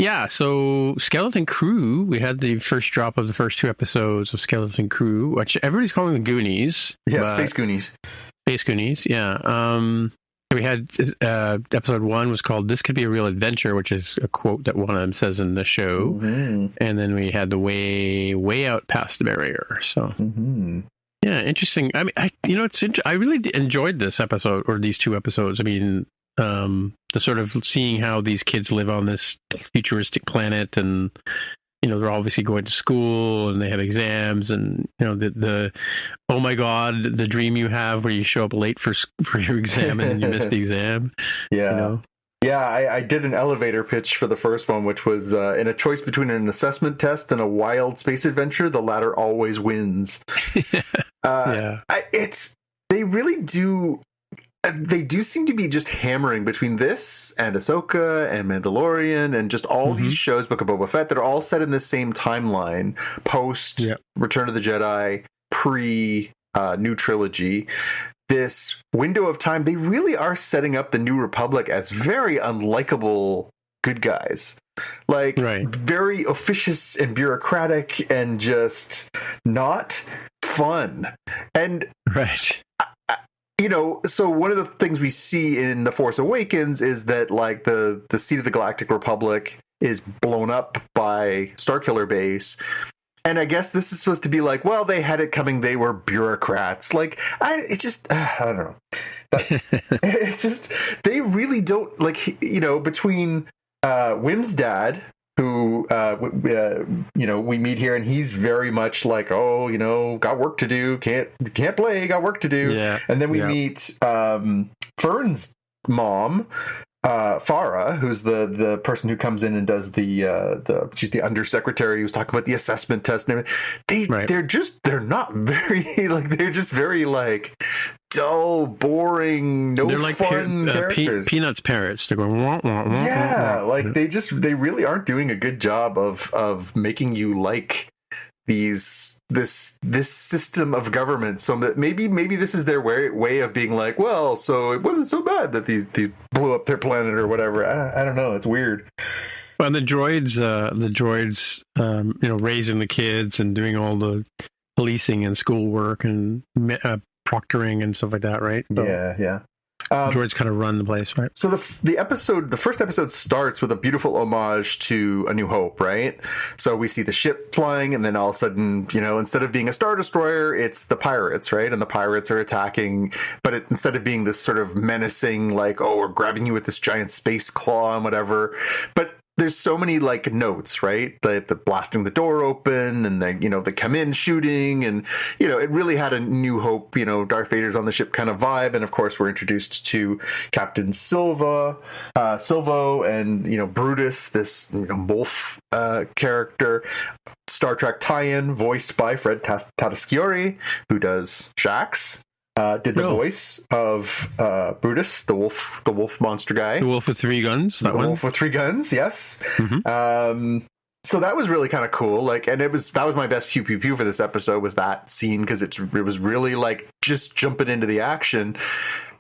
Yeah, so Skeleton Crew, we had the first drop of the first 2 episodes of Skeleton Crew, which everybody's calling the Goonies. Yeah, Space Goonies. Space Goonies, yeah. We had episode 1 was called "This Could Be a Real Adventure," which is a quote that one of them says in the show. Mm-hmm. And then we had the way out past the barrier. So, yeah, interesting. I mean, I really enjoyed this episode, or these 2 episodes. I mean, the sort of seeing how these kids live on this futuristic planet, and they're obviously going to school and they have exams, and the oh my god, the dream you have where you show up late for your exam and then you miss the exam. Yeah. Yeah, I did an elevator pitch for the first one, which was in a choice between an assessment test and a wild space adventure, the latter always wins. Yeah. They really do. they do seem to be just hammering between this and Ahsoka and Mandalorian and just all these shows, Book of Boba Fett, that are all set in the same timeline, post Return of the Jedi, pre new trilogy. This window of time, they really are setting up the New Republic as very unlikable good guys. Like, very officious and bureaucratic and just not fun. And you know, so one of the things we see in The Force Awakens is that, like, the seat of the Galactic Republic is blown up by Starkiller Base. And I guess this is supposed to be like, well, they had it coming. They were bureaucrats. Like, I don't know. It's just, they really don't, like, you know, between Wim's dad, who, you know, we meet here, and he's very much like, oh, you know, got work to do. Can't play. Got work to do. Yeah. And then we meet Fern's mom, Farah, who's the person who comes in and does she's the undersecretary who's talking about the assessment test and everything. They're not very, like, they're just very, like, dull, boring, no fun characters. Peanuts parrots. They're going, wah, wah, wah, yeah, wah, wah. like they really aren't doing a good job of making you like this system of government, so that maybe this is their way of being like, well, so it wasn't so bad that these blew up their planet or whatever. I don't know, it's weird. Well, the droids, you know, raising the kids and doing all the policing and schoolwork and proctoring and stuff like that, right? So, yeah. Droids kind of run the place, right? So the first episode starts with a beautiful homage to A New Hope, right? So we see the ship flying, and then all of a sudden, you know, instead of being a Star Destroyer, it's the pirates, right? And the pirates are attacking, but instead of being this sort of menacing, like, oh, we're grabbing you with this giant space claw and whatever, but there's so many, like, notes, right? The blasting the door open, and the, you know, the come in shooting, and, you know, it really had a New Hope, you know, Darth Vader's on the ship kind of vibe. And of course, we're introduced to Captain Silvo, and, you know, Brutus, this, you know, wolf character. Star Trek tie-in voiced by Fred Tatasciore, who does Shax. Did the voice of Brutus, the wolf monster guy. The wolf with three guns? The wolf with three guns, yes. Mm-hmm. So that was really kind of cool. Like, and that was my best pew pew pew for this episode, was that scene, because it was really, like, just jumping into the action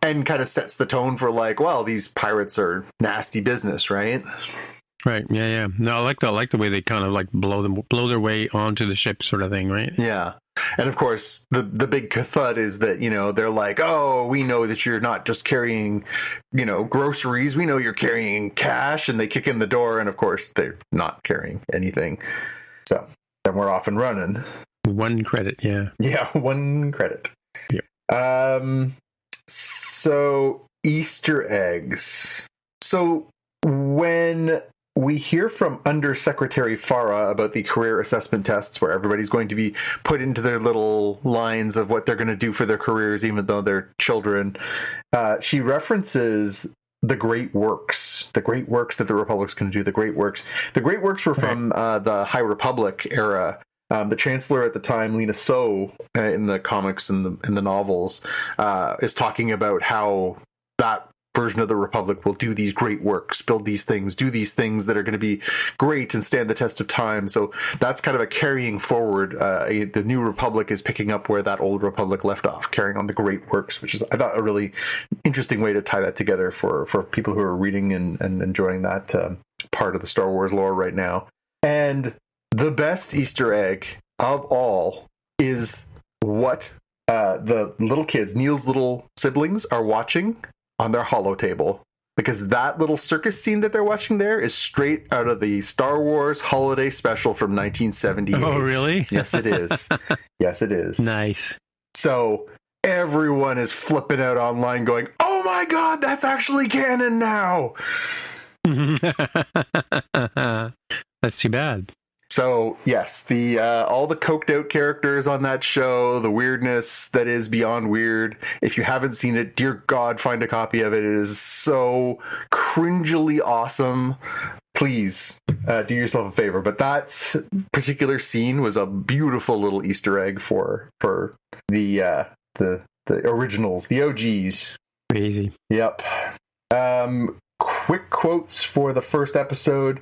and kind of sets the tone for, like, well, these pirates are nasty business, right? Right. Yeah. No, I like the way they kind of, like, blow their way onto the ship, sort of thing, right? Yeah. And of course, the big thud is that, you know, they're like, oh, we know that you're not just carrying, you know, groceries. We know you're carrying cash. And they kick in the door. And of course, they're not carrying anything. So then we're off and running. One credit. Yeah. Yeah. One credit. Yeah. So Easter eggs. So when we hear from Undersecretary Farah about the career assessment tests, where everybody's going to be put into their little lines of what they're going to do for their careers, even though they're children. She references the great works that the Republic's going to do. The great works were from the High Republic era. The Chancellor at the time, Lena So, in the comics and in the novels, is talking about how that version of the Republic will do these great works, build these things, do these things that are going to be great and stand the test of time. So that's kind of a carrying forward. The New Republic is picking up where that old Republic left off, carrying on the great works, which is, I thought, a really interesting way to tie that together for people who are reading and enjoying that part of the Star Wars lore right now. And the best Easter egg of all is what the little kids, Neil's little siblings, are watching on their holotable, because that little circus scene that they're watching there is straight out of the Star Wars holiday special from 1978. Oh, really? Yes, it is. Yes, it is. Nice. So everyone is flipping out online going, oh my God, that's actually canon now. That's too bad. So yes, the all the coked out characters on that show, the weirdness that is beyond weird. If you haven't seen it, dear God, find a copy of it. It is so cringily awesome. Please do yourself a favor. But that particular scene was a beautiful little Easter egg for the originals, the OGs. Crazy. Yep. Quick quotes for the first episode.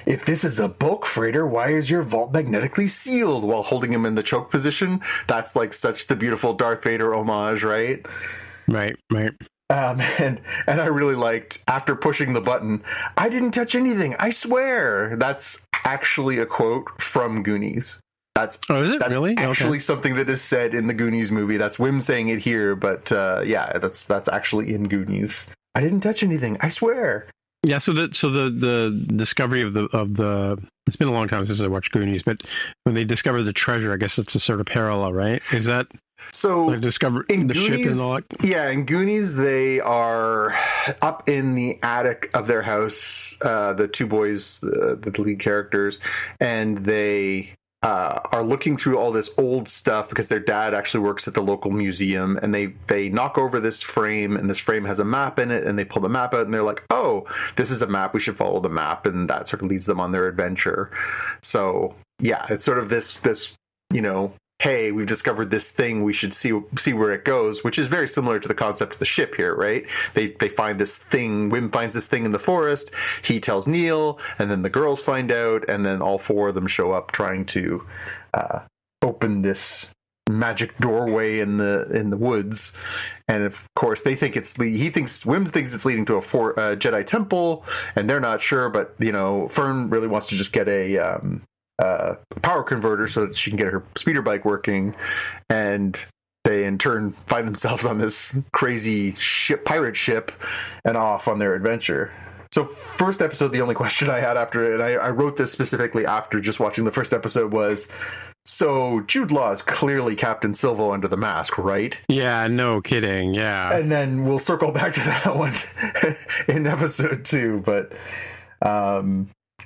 If this is a bulk freighter, why is your vault magnetically sealed? While holding him in the choke position. That's like such the beautiful Darth Vader homage, right? Right. And I really liked, after pushing the button, I didn't touch anything, I swear. That's actually a quote from Goonies. That's really? Actually something that is said in the Goonies movie. That's Wim saying it here, but yeah, that's actually in Goonies. I didn't touch anything, I swear. Yeah, so the discovery of the it's been a long time since I watched Goonies, but when they discover the treasure, I guess it's a sort of parallel, right? Is that so? They discover in the Goonies, ship and all that? Yeah, in Goonies, they are up in the attic of their house. The two boys, the lead characters, and they are looking through all this old stuff because their dad actually works at the local museum, and they knock over this frame, and this frame has a map in it, and they pull the map out, and they're like, oh, this is a map, we should follow the map, and that sort of leads them on their adventure. So yeah, it's sort of this hey, we've discovered this thing, we should see where it goes, which is very similar to the concept of the ship here, right? They find this thing, Wim finds this thing in the forest, he tells Neil, and then the girls find out, and then all four of them show up trying to open this magic doorway in the woods. And of course Wim thinks it's leading to a Jedi temple, and they're not sure, but Fern really wants to just get a power converter so that she can get her speeder bike working, and they in turn find themselves on this crazy pirate ship and off on their adventure. So first episode, the only question I had after it, and I wrote this specifically after just watching the first episode, was, so Jude Law is clearly Captain Silvo under the mask, right? Yeah, no kidding, yeah. And then we'll circle back to that one in episode 2, but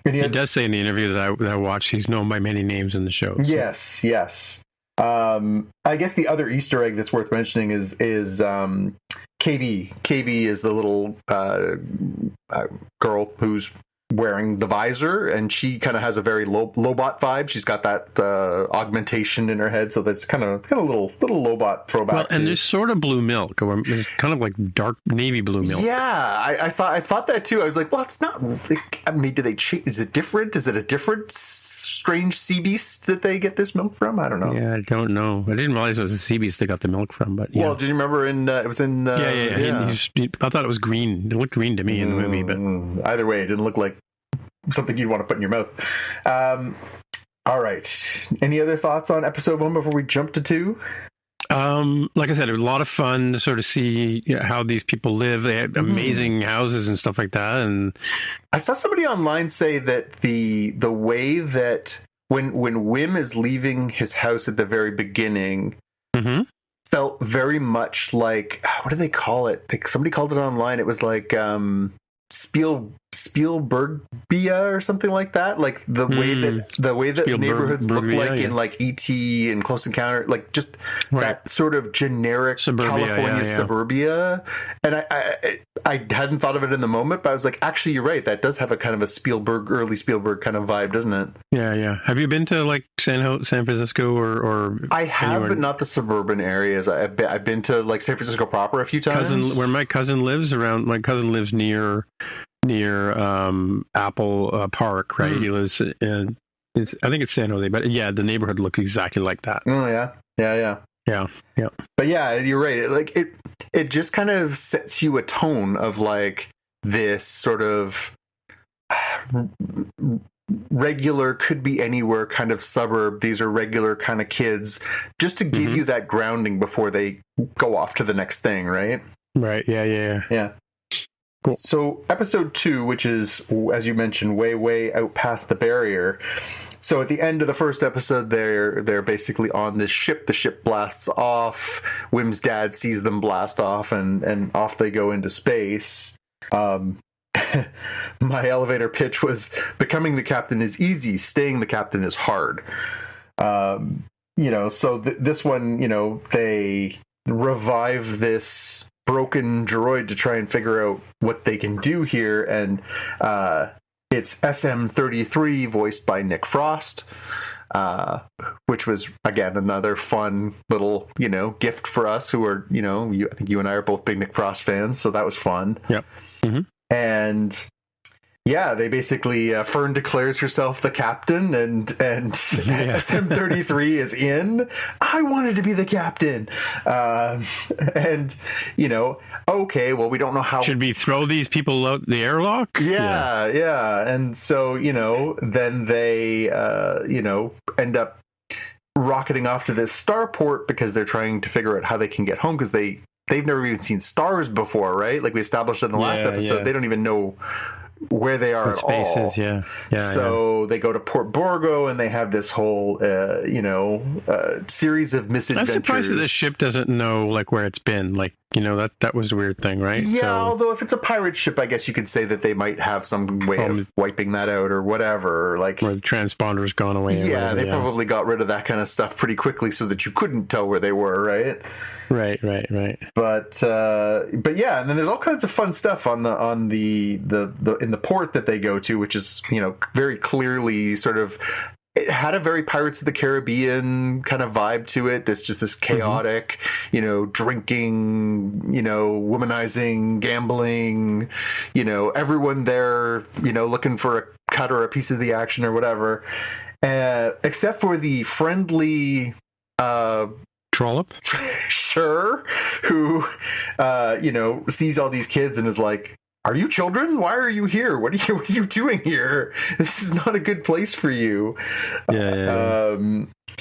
he does say in the interview that I watched, he's known by many names in the show. So. Yes. I guess the other Easter egg that's worth mentioning is KB. KB is the little girl who's wearing the visor, and she kind of has a very Lobot vibe. She's got that augmentation in her head, so there's kind of a little Lobot throwback. Well, and there's sort of blue milk, or it's kind of like dark navy blue milk. Yeah, I thought that too. I was like, well, it's not. I mean, did they change? Is it different? Is it a different strange sea beast that they get this milk from? I don't know. Yeah, I don't know. I didn't realize it was a sea beast they got the milk from. But yeah. Well, do you remember it was in? Yeah. I thought it was green. It looked green to me in the movie, but either way, it didn't look like something you'd want to put in your mouth. All right. Any other thoughts on episode 1 before we jump to 2? Like I said, it was a lot of fun to sort of see how these people live. They had amazing houses and stuff like that. And I saw somebody online say that the way that when Wim is leaving his house at the very beginning felt very much like, what do they call it? Like, somebody called it online. It was like Spielbergia or something like that, like the way that neighborhoods look like in like E.T. and Close Encounter, like just that sort of generic suburbia, California suburbia. And I hadn't thought of it in the moment, but I was like, actually, you're right. That does have a kind of a early Spielberg kind of vibe, doesn't it? Yeah. Have you been to like San Francisco or I have, anywhere? But not the suburban areas. I've been to like San Francisco proper a few times. Where my cousin lives near Apple Park, right? He lives in, I think it's San Jose, but yeah, the neighborhood looks exactly like that. Oh yeah. But yeah, you're right. It just kind of sets you a tone of like this sort of regular, could be anywhere kind of suburb. These are regular kind of kids, just to give you that grounding before they go off to the next thing, right? Right. Yeah. Cool. So episode 2, which is, as you mentioned, way out past the barrier. So at the end of the first episode, they're basically on this ship. The ship blasts off. Wim's dad sees them blast off, and off they go into space. My elevator pitch was, becoming the captain is easy, staying the captain is hard. So this one, they revive this broken droid to try and figure out what they can do here, and it's SM-33, voiced by Nick Frost. which was, again, another fun little, gift for us who are, I think you and I are both big Nick Frost fans, so that was fun. Yep. Mm-hmm. And yeah, they basically, Fern declares herself the captain, and SM33 is in. I wanted to be the captain. And, okay, well, we don't know how. Should we throw these people out the airlock? Yeah. And so, then they, end up rocketing off to this starport because they're trying to figure out how they can get home, because they've never even seen stars before, right? Like we established in the last episode, they don't even know where they are at all. So they go to Port Borgo, and they have this whole, series of misadventures. I'm surprised that the ship doesn't know where it's been. That was a weird thing, right? Yeah, although if it's a pirate ship, I guess you could say that they might have some way of wiping that out or whatever. Where the transponder's gone away. Yeah, they probably got rid of that kind of stuff pretty quickly so that you couldn't tell where they were, right? Right. But yeah, and then there's all kinds of fun stuff in the port that they go to, which is, very clearly sort of, it had a very Pirates of the Caribbean kind of vibe to it. This chaotic, drinking, womanizing, gambling, everyone there, looking for a cut or a piece of the action or whatever, except for the friendly, Trollop? Sure. Who, sees all these kids and is like, are you children? Why are you here? What are you doing here? This is not a good place for you. Yeah.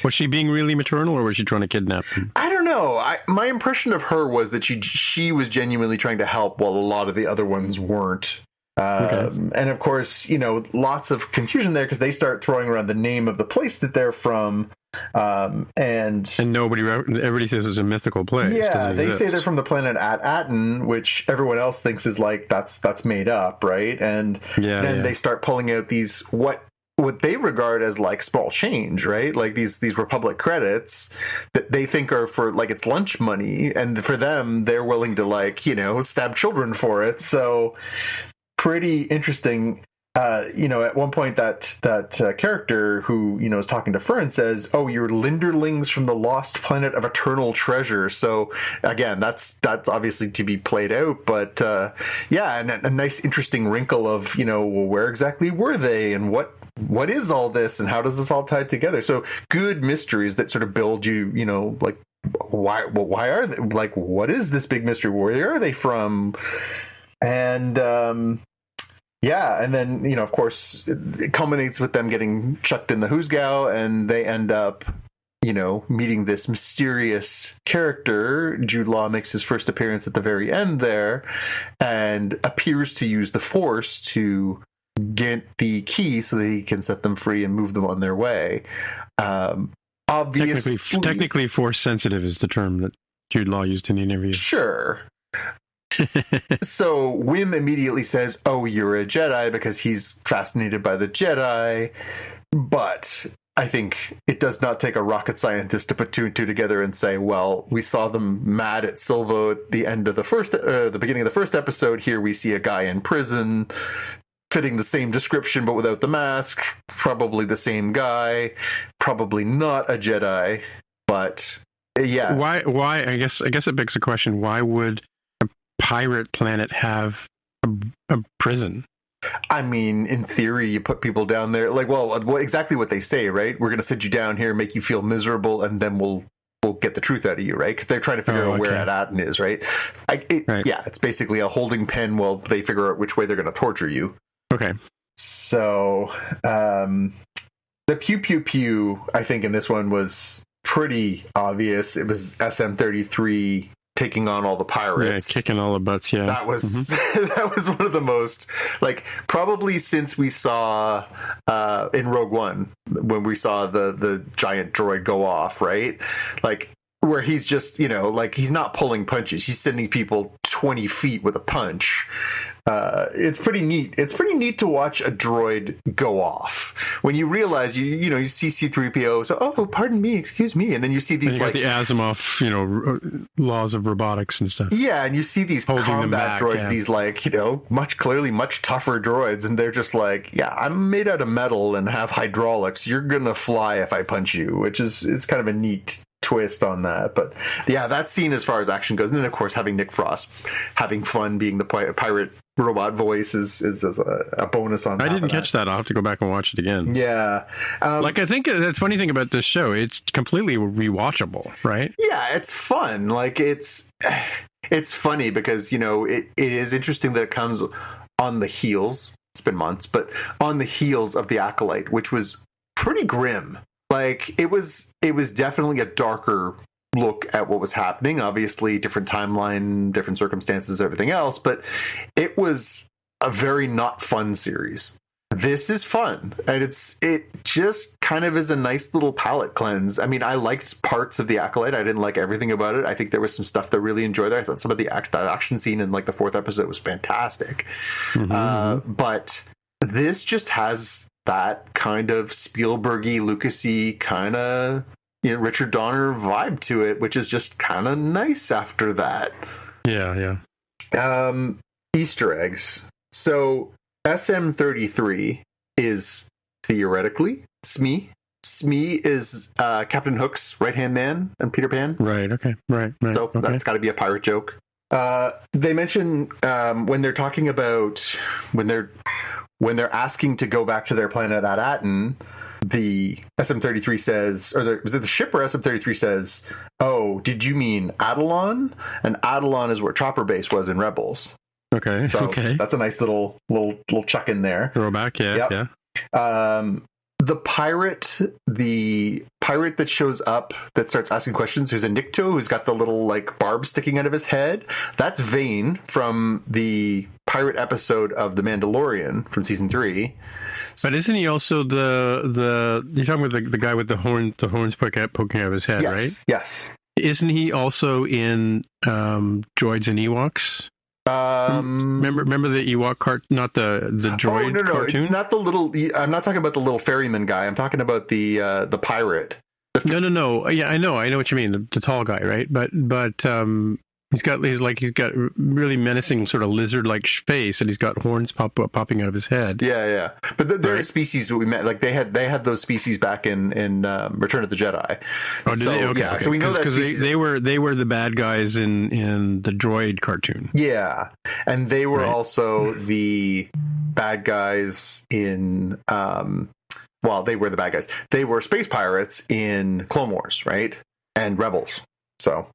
Was she being really maternal, or was she trying to kidnap them? I don't know. My impression of her was that she was genuinely trying to help, while a lot of the other ones weren't. And of course, lots of confusion there because they start throwing around the name of the place that they're from. And everybody says it's a mythical place. Yeah, they say they're from the planet Aten, which everyone else thinks is that's made up, right? And then they start pulling out these what they regard as small change, right? Like these Republic credits that they think are for it's lunch money, and for them they're willing to stab children for it. So pretty interesting. At one point that character who, is talking to Fern says, "Oh, you're Linderlings from the lost planet of eternal treasure." So again, that's obviously to be played out, but and a nice interesting wrinkle of, well, where exactly were they, and what is all this, and how does this all tie together? So good mysteries that sort of build you, why are they, what is this big mystery? Where are they from? And yeah, and then, of course, it culminates with them getting chucked in the Hoosgow, and they end up, meeting this mysterious character. Jude Law makes his first appearance at the very end there, and appears to use the Force to get the key so that he can set them free and move them on their way. Obviously, technically, Force sensitive is the term that Jude Law used in the interview. Sure. So Wim immediately says, "Oh, you're a Jedi," because he's fascinated by the Jedi. But I think it does not take a rocket scientist to put two and two together and say, well, we saw them mad at Silvo at the end of the beginning of the first episode. Here we see a guy in prison fitting the same description but without the mask. Probably the same guy. Probably not a Jedi. But yeah. Why? I guess it begs the question, why would pirate planet have a prison? I mean, in theory, you put people down there exactly what they say, right? We're going to sit you down here, make you feel miserable, and then we'll get the truth out of you, right? Because they're trying to figure out where Aten is, right? Yeah, it's basically a holding pen while they figure out which way they're going to torture you. Okay. So the pew pew pew, I think, in this one was pretty obvious. It was SM33 taking on all the pirates, kicking all the butts. Yeah, that was that was one of the most, probably since we saw in Rogue One, when we saw the giant droid go off, right? Where he's just, he's not pulling punches, he's sending people 20 feet with a punch. it's pretty neat. It's pretty neat to watch a droid go off when you realize you see C-3PO. So, oh, pardon me, excuse me, and then you see these like the Asimov, laws of robotics and stuff. Yeah, and you see these holding them combat back, droids, yeah. these much tougher droids, and they're just like, yeah, I'm made out of metal and have hydraulics. You're gonna fly if I punch you, which is kind of a neat twist on that. But yeah, that scene as far as action goes, and then of course having Nick Frost having fun being the pirate robot voice is a bonus on. I didn't catch that. I'll have to go back and watch it again. Yeah, I think the funny thing about this show, it's completely rewatchable, right? Yeah, it's fun. Like it's funny because it is interesting that it comes on the heels. It's been months, but on the heels of The Acolyte, which was pretty grim. Like it was definitely a darker look at what was happening. Obviously, different timeline, different circumstances, everything else, but it was a very not fun series. This is fun, and it just kind of is a nice little palate cleanse. I mean, I liked parts of The Acolyte. I didn't like everything about it. I think there was some stuff that I really enjoyed there. I thought some of the action scene in like the 4th episode was fantastic. But this just has that kind of Spielbergy, Lucasy kind of Richard Donner vibe to it, which is just kind of nice after that. Yeah. Easter eggs. So SM-33 is theoretically Smee. Smee is Captain Hook's right-hand man and Peter Pan. Right, okay. Right. So okay. that's got to be a pirate joke. They mention when they're talking about when they're asking to go back to their planet at Aten, the SM-33 says, was it the ship or SM-33 says, "Oh, did you mean Adelon?" And Adelon is where Chopper Base was in Rebels. Okay. So okay. That's a nice little chuck in there. Throwback, yeah. Yep. Yeah. The pirate that shows up that starts asking questions, who's a Nikto, who's got the little like barb sticking out of his head. That's Vane from the pirate episode of The Mandalorian from season 3. But isn't he also the you're talking about the guy with the horns poking out of his head, Yes, right? yes. Isn't he also in Droids and Ewoks? Remember the Ewok not the droid cartoon? Not the little. I'm not talking about the little ferryman guy. I'm talking about the pirate. No. Yeah, I know what you mean. The tall guy, right? But he's got really menacing sort of lizard-like face, and he's got horns popping out of his head. Yeah. But there are species that we met. Like they had those species back in Return of the Jedi. Oh, did they? Okay. Yeah, so we know that because they were the bad guys in the droid cartoon. Yeah, and they were also the bad guys in. Well, they were the bad guys. They were space pirates in Clone Wars, right? And Rebels. So,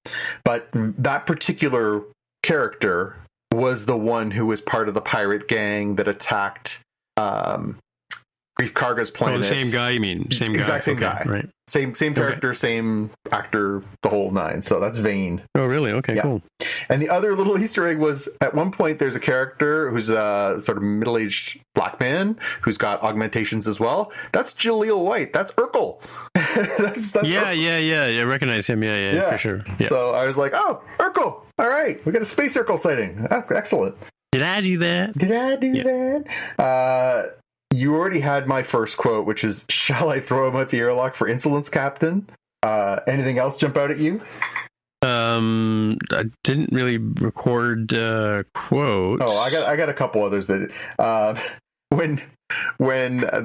but that particular character was the one who was part of the pirate gang that attacked Grief Karga's planet. Oh, the same guy, you mean? Same guy. Same guy. Right. Same character, same actor, the whole nine. So that's Vane. Oh, really? Okay, cool. And the other little Easter egg was at one point there's a character who's a sort of middle-aged black man who's got augmentations as well. That's Jaleel White. That's Urkel. that's yeah. I recognize him. Yeah, for sure. Yeah. So I was like, oh, Urkel. All right, we got a space Urkel sighting. Excellent. Did I do that? that? You already had my first quote, which is, "Shall I throw him out the airlock for insolence, Captain?" Anything else jump out at you? I didn't really record quotes. Oh, I got a couple others that when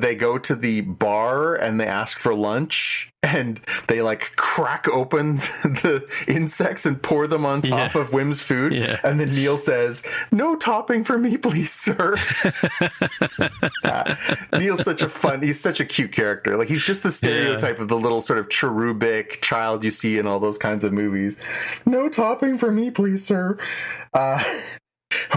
they go to the bar and they ask for lunch and they like crack open the insects and pour them on top of Wim's food, and then Neil says, "No topping for me, please, sir." Neil's he's such a cute character. Like he's just the stereotype of the little sort of cherubic child you see in all those kinds of movies. "No topping for me, please, sir."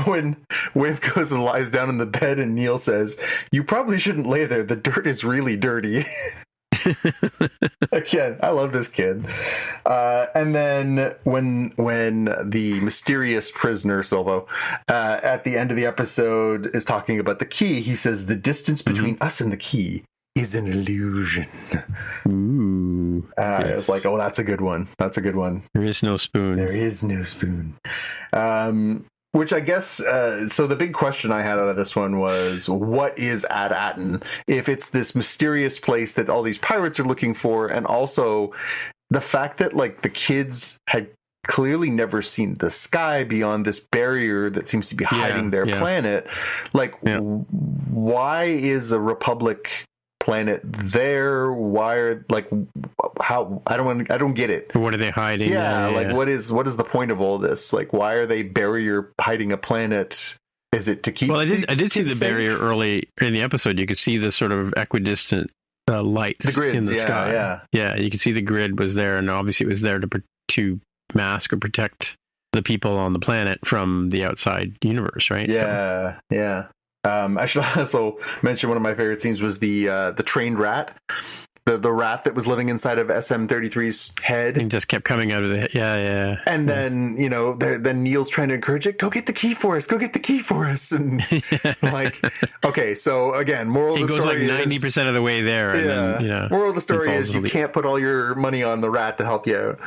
When Wim goes and lies down in the bed and Neil says, "You probably shouldn't lay there. The dirt is really dirty." Again, I love this kid. And then when the mysterious prisoner, Silvo, at the end of the episode is talking about the key, he says, "The distance between us and the key is an illusion." Ooh. I was like, oh, that's a good one. That's a good one. There is no spoon. There is no spoon. Which I guess, so the big question I had out of this one was, what is Ad Atten? If it's this mysterious place that all these pirates are looking for, and also the fact that, like, the kids had clearly never seen the sky beyond this barrier that seems to be hiding their planet. Like, why is a Republic planet there? Why are, like, how, I don't get it. What are they hiding? What is the point of all this? Like, why are they barrier hiding a planet? Is it to keep? Well, I did see the safe? barrier early in the episode. You could see the sort of equidistant lights, the grids, in the sky. Yeah, you could see the grid was there, and obviously it was there to mask or protect the people on the planet from the outside universe, right? Yeah. I should also mention one of my favorite scenes was the trained rat. The rat that was living inside of SM-33's head. And just kept coming out of the... Yeah. And then, then Neil's trying to encourage it. Go get the key for us. And like, okay, so again, moral of the story is... He goes like 90% of the way there. Yeah. And then, moral of the story is you can't put all your money on the rat to help you out.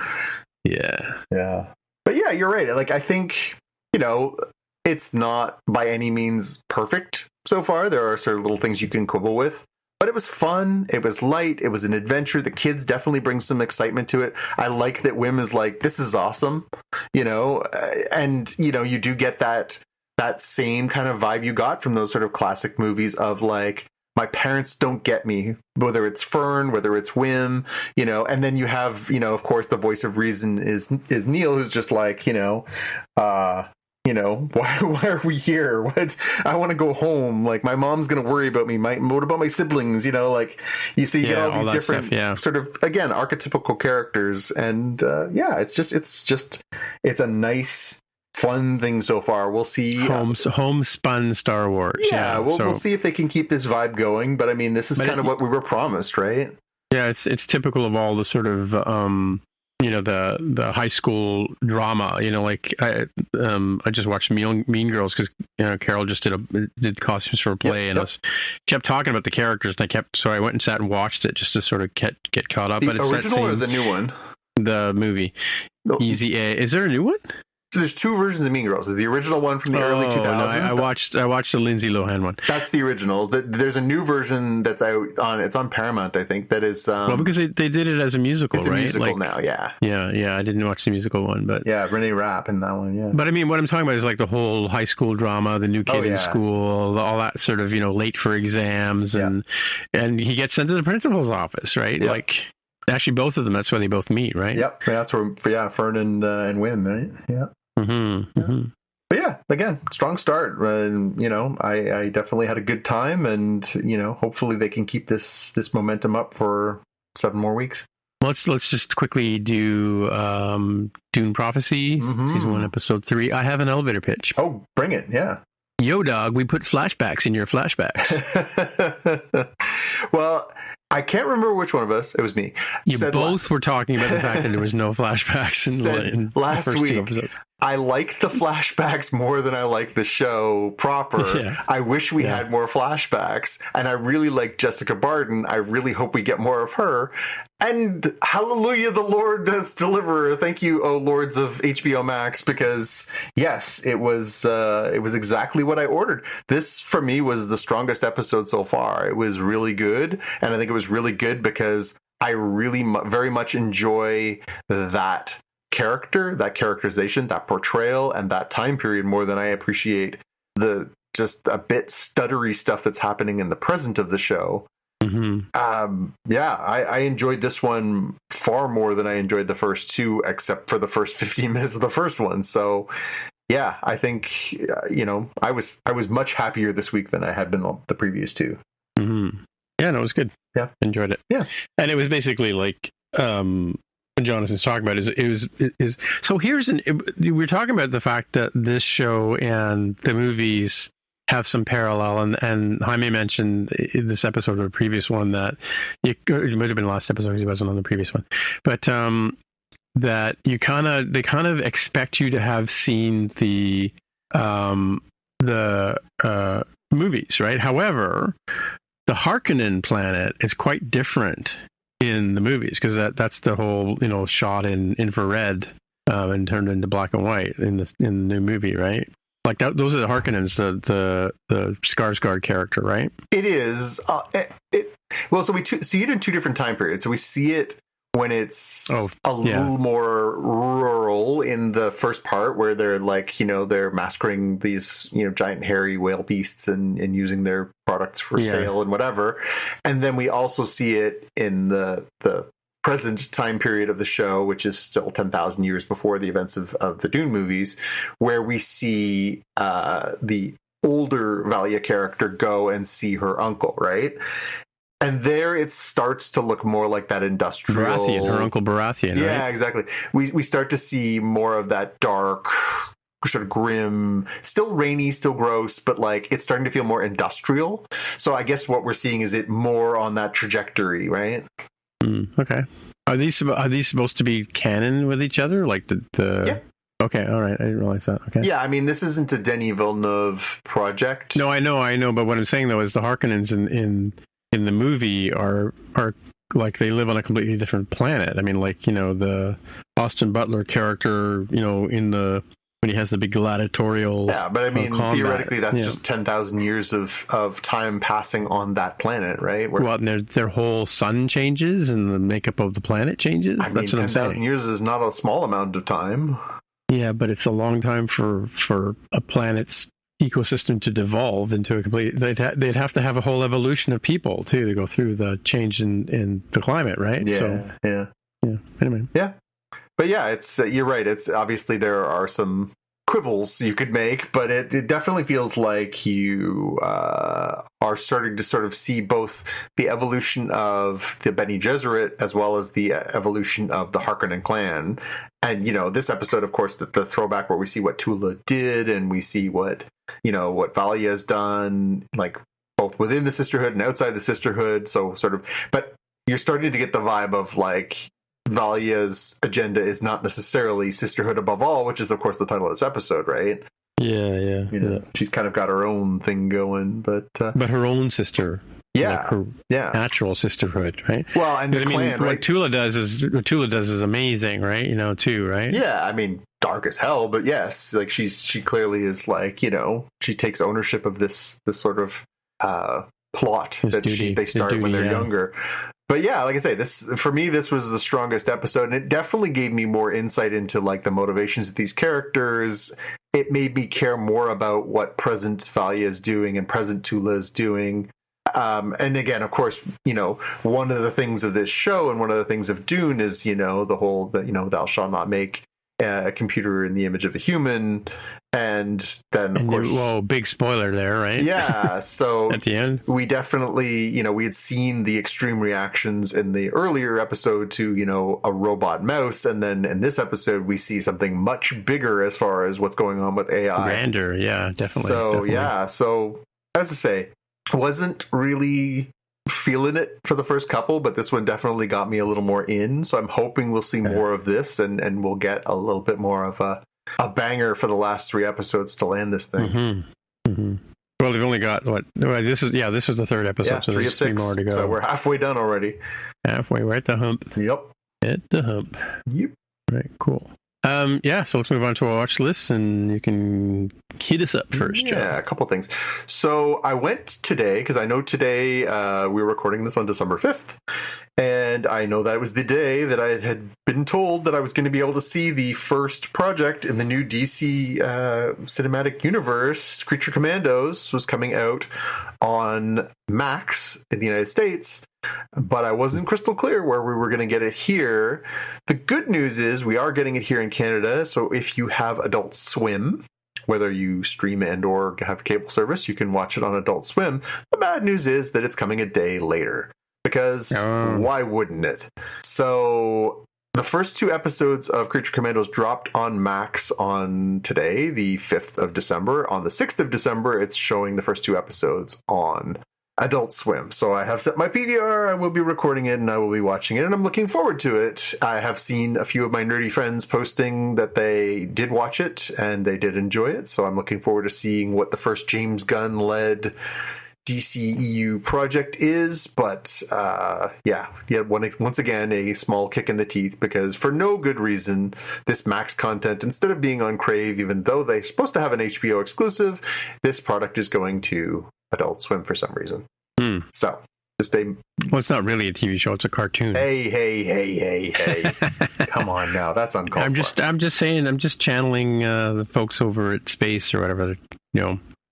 Yeah. But yeah, you're right. Like, I think, it's not by any means perfect so far. There are sort of little things you can quibble with. But it was fun. It was light. It was an adventure. The kids definitely bring some excitement to it. I like that Wim is like, this is awesome, and, you do get that same kind of vibe you got from those sort of classic movies of like, my parents don't get me, whether it's Fern, whether it's Wim, and then you have, of course, the voice of reason is Neil, who's just like, why are we here? What? I want to go home. Like, my mom's going to worry about me. What about my siblings? Like, you see, you get all these different sort of, again, archetypical characters. And it's a nice, fun thing so far. We'll see. Homespun Star Wars. We'll see if they can keep this vibe going. But I mean, this is kind of what we were promised, right? Yeah, it's typical of all the sort of, the high school drama, like I just watched Mean Girls because Carol just did costumes for a play, and I kept talking about the characters, and I went and sat and watched it just to sort of get caught up. The but it's original or the new one? The movie. Easy A. Is there a new one? So there's two versions of Mean Girls. There's the original one from the early 2000s. No, I watched the Lindsay Lohan one. That's the original. There's a new version that's out on. It's on Paramount, I think. That is. Well, because they did it as a musical, it's right? It's a musical now. Yeah. Yeah. I didn't watch the musical one, but Renee Rapp in that one. Yeah. But I mean, what I'm talking about is like the whole high school drama, the new kid in school, all that sort of late for exams, and he gets sent to the principal's office, right? Yep. Like. Actually, both of them. That's where they both meet, right? Yep. That's where. Fern and Wim, right? Yeah. Mm-hmm. But yeah, again, strong start. I definitely had a good time, and hopefully they can keep this momentum up for 7 more weeks. Let's just quickly do Dune Prophecy, Season 1, Episode 3. I have an elevator pitch. Oh, bring it! Yeah. Yo, dog, we put flashbacks in your flashbacks. Well, I can't remember which one of us. It was me. You both were talking about the fact that there was no flashbacks in last the first week. 2 episodes. I like the flashbacks more than I like the show proper. Yeah. I wish we had more flashbacks, and I really like Jessica Barden. I really hope we get more of her. And hallelujah, the Lord does deliver. Thank you, oh Lords of HBO Max, because yes, it was exactly what I ordered. This for me was the strongest episode so far. It was really good, and I think it was really good because I really very much enjoy that character, that characterization, that portrayal, and that time period more than I appreciate the just a bit stuttery stuff that's happening in the present of the show. I enjoyed this one far more than I enjoyed the first 2, except for the first 15 minutes of the first one. So yeah, I think I was much happier this week than I had been the previous 2. Yeah, no, it was good. Yeah, enjoyed it. Yeah, and it was basically like what Jonathan's talking about is so we're talking about the fact that this show and the movies have some parallel, and Jaime mentioned in this episode or a previous one that it might have been the last episode because he wasn't on the previous one, but that they kind of expect you to have seen the movies, right? However, the Harkonnen planet is quite different in the movies because that's the whole shot in infrared and turned into black and white in the new movie, right? Like those are the Harkonnens, the Skarsgård character, right? It is. Well, so we see it in two different time periods. So we see it when it's a little more rural in the first part, where they're like, they're massacring these, giant hairy whale beasts and using their products for sale and whatever. And then we also see it in the present time period of the show, which is still 10,000 years before the events of the Dune movies, where we see the older Valia character go and see her uncle, right? And there it starts to look more like that industrial... Baratheon, her uncle Baratheon, yeah, right? Exactly. We start to see more of that dark, sort of grim, still rainy, still gross, but like it's starting to feel more industrial. So I guess what we're seeing is it more on that trajectory, right? Okay. Are these supposed to be canon with each other? Like the Yeah. Okay, all right. I didn't realize that. Okay. Yeah, I mean, this isn't a Denis Villeneuve project. No, I know. But what I'm saying though is the Harkonnens in the movie are like they live on a completely different planet. I mean, like the Austin Butler character, when he has the big gladiatorial. Yeah, but I mean, combat, theoretically, that's just 10,000 years of time passing on that planet, right? Well, and their whole sun changes and the makeup of the planet changes. I mean, 10,000 years is not a small amount of time. Yeah, but it's a long time for a planet's ecosystem to devolve into a complete. They'd have to have a whole evolution of people too to go through the change in the climate, right? Yeah, yeah. Anyway, yeah, but yeah, it's you're right. It's obviously there are some quibbles you could make, but it definitely feels like you are starting to sort of see both the evolution of the Bene Gesserit as well as the evolution of the Harkonnen clan. And, this episode, of course, the throwback where we see what Tula did and we see what Valia has done, like both within the Sisterhood and outside the Sisterhood. So sort of, but you're starting to get the vibe of like, Valia's agenda is not necessarily Sisterhood above all, which is, of course, the title of this episode, right? Yeah. She's kind of got her own thing going, but her own sister, like her natural sisterhood, right? Well, and the clan, right? What Tula does is amazing, right? Too, right? Yeah, I mean, dark as hell, but yes, like she clearly is like she takes ownership of this sort of plot that they start when they're younger. But yeah, like I say, for me, this was the strongest episode, and it definitely gave me more insight into like the motivations of these characters. It made me care more about what present Valia is doing and present Tula is doing. And again, of course, one of the things of this show and one of the things of Dune is, the whole that, thou shalt not make a computer in the image of a human. And then, of course, whoa, big spoiler there, right? Yeah. So at the end, we definitely, we had seen the extreme reactions in the earlier episode to, a robot mouse. And then in this episode, we see something much bigger as far as what's going on with AI. Grander. Yeah, definitely. So, definitely. yeah. So as I say, wasn't really feeling it for the first couple, but this one definitely got me a little more in. So I'm hoping we'll see more of this and we'll get a little bit more of a banger for the last 3 episodes to land this thing. Mm-hmm. Mm-hmm. Well, they've only got this was the 3rd episode, so 3 of 6. 3 more to go. So we're halfway done already. Halfway, we're at the hump. Yep. At the hump. Yep. Right, cool. So let's move on to our watch list, and you can hit us up first, Joe. Yeah, a couple things. So I went today, because I know today we were recording this on December 5th, and I know that was the day that I had been told that I was going to be able to see the first project in the new DC cinematic universe. Creature Commandos was coming out on Max in the United States, but I wasn't crystal clear where we were going to get it here. The good news is we are getting it here in Canada, so if you have Adult Swim, whether you stream and or have cable service, you can watch it on Adult Swim. The bad news is that it's coming a day later, because why wouldn't it? So the first 2 episodes of Creature Commandos dropped on Max on today, the 5th of December. On the 6th of December, it's showing the first 2 episodes on Adult Swim. So I have set my PVR, I will be recording it, and I will be watching it, and I'm looking forward to it. I have seen a few of my nerdy friends posting that they did watch it, and they did enjoy it, so I'm looking forward to seeing what the first James Gunn-led DCEU project is, but once again, a small kick in the teeth, because for no good reason, this Max content, instead of being on Crave, even though they're supposed to have an HBO exclusive, this product is going to Adult Swim for some reason. So, well, it's not really a TV show; it's a cartoon. Hey! Come on now, that's uncalled for. I'm just saying. I'm just channeling the folks over at Space or whatever.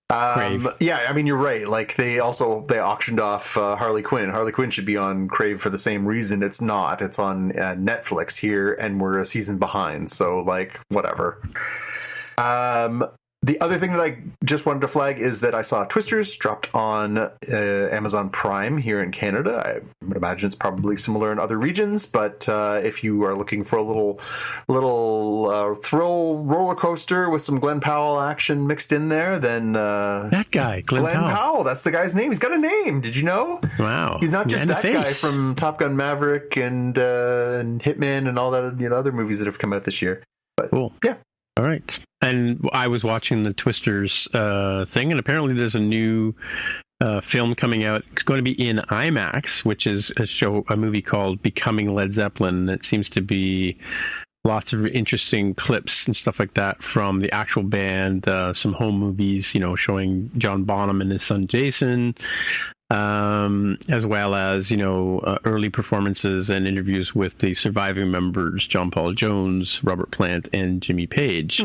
Crave. Yeah, I mean, you're right. Like, they auctioned off Harley Quinn. Harley Quinn should be on Crave for the same reason. It's not. It's on Netflix here, and we're a season behind. So, like, whatever. The other thing that I just wanted to flag is that I saw Twisters dropped on Amazon Prime here in Canada. I would imagine it's probably similar in other regions, but if you are looking for a little thrill roller coaster with some Glenn Powell action mixed in there, then that guy, Glenn Powell, that's the guy's name. He's got a name. Did you know? Wow, he's not just that guy from Top Gun Maverick and Hitman and all that, other movies that have come out this year. But, cool. Yeah. All right. And I was watching the Twisters thing, and apparently there's a new film coming out. It's going to be in IMAX, which is a movie called Becoming Led Zeppelin. It seems to be lots of interesting clips and stuff like that from the actual band, some home movies, showing John Bonham and his son Jason, as well as early performances and interviews with the surviving members, John Paul Jones, Robert Plant, and Jimmy Page.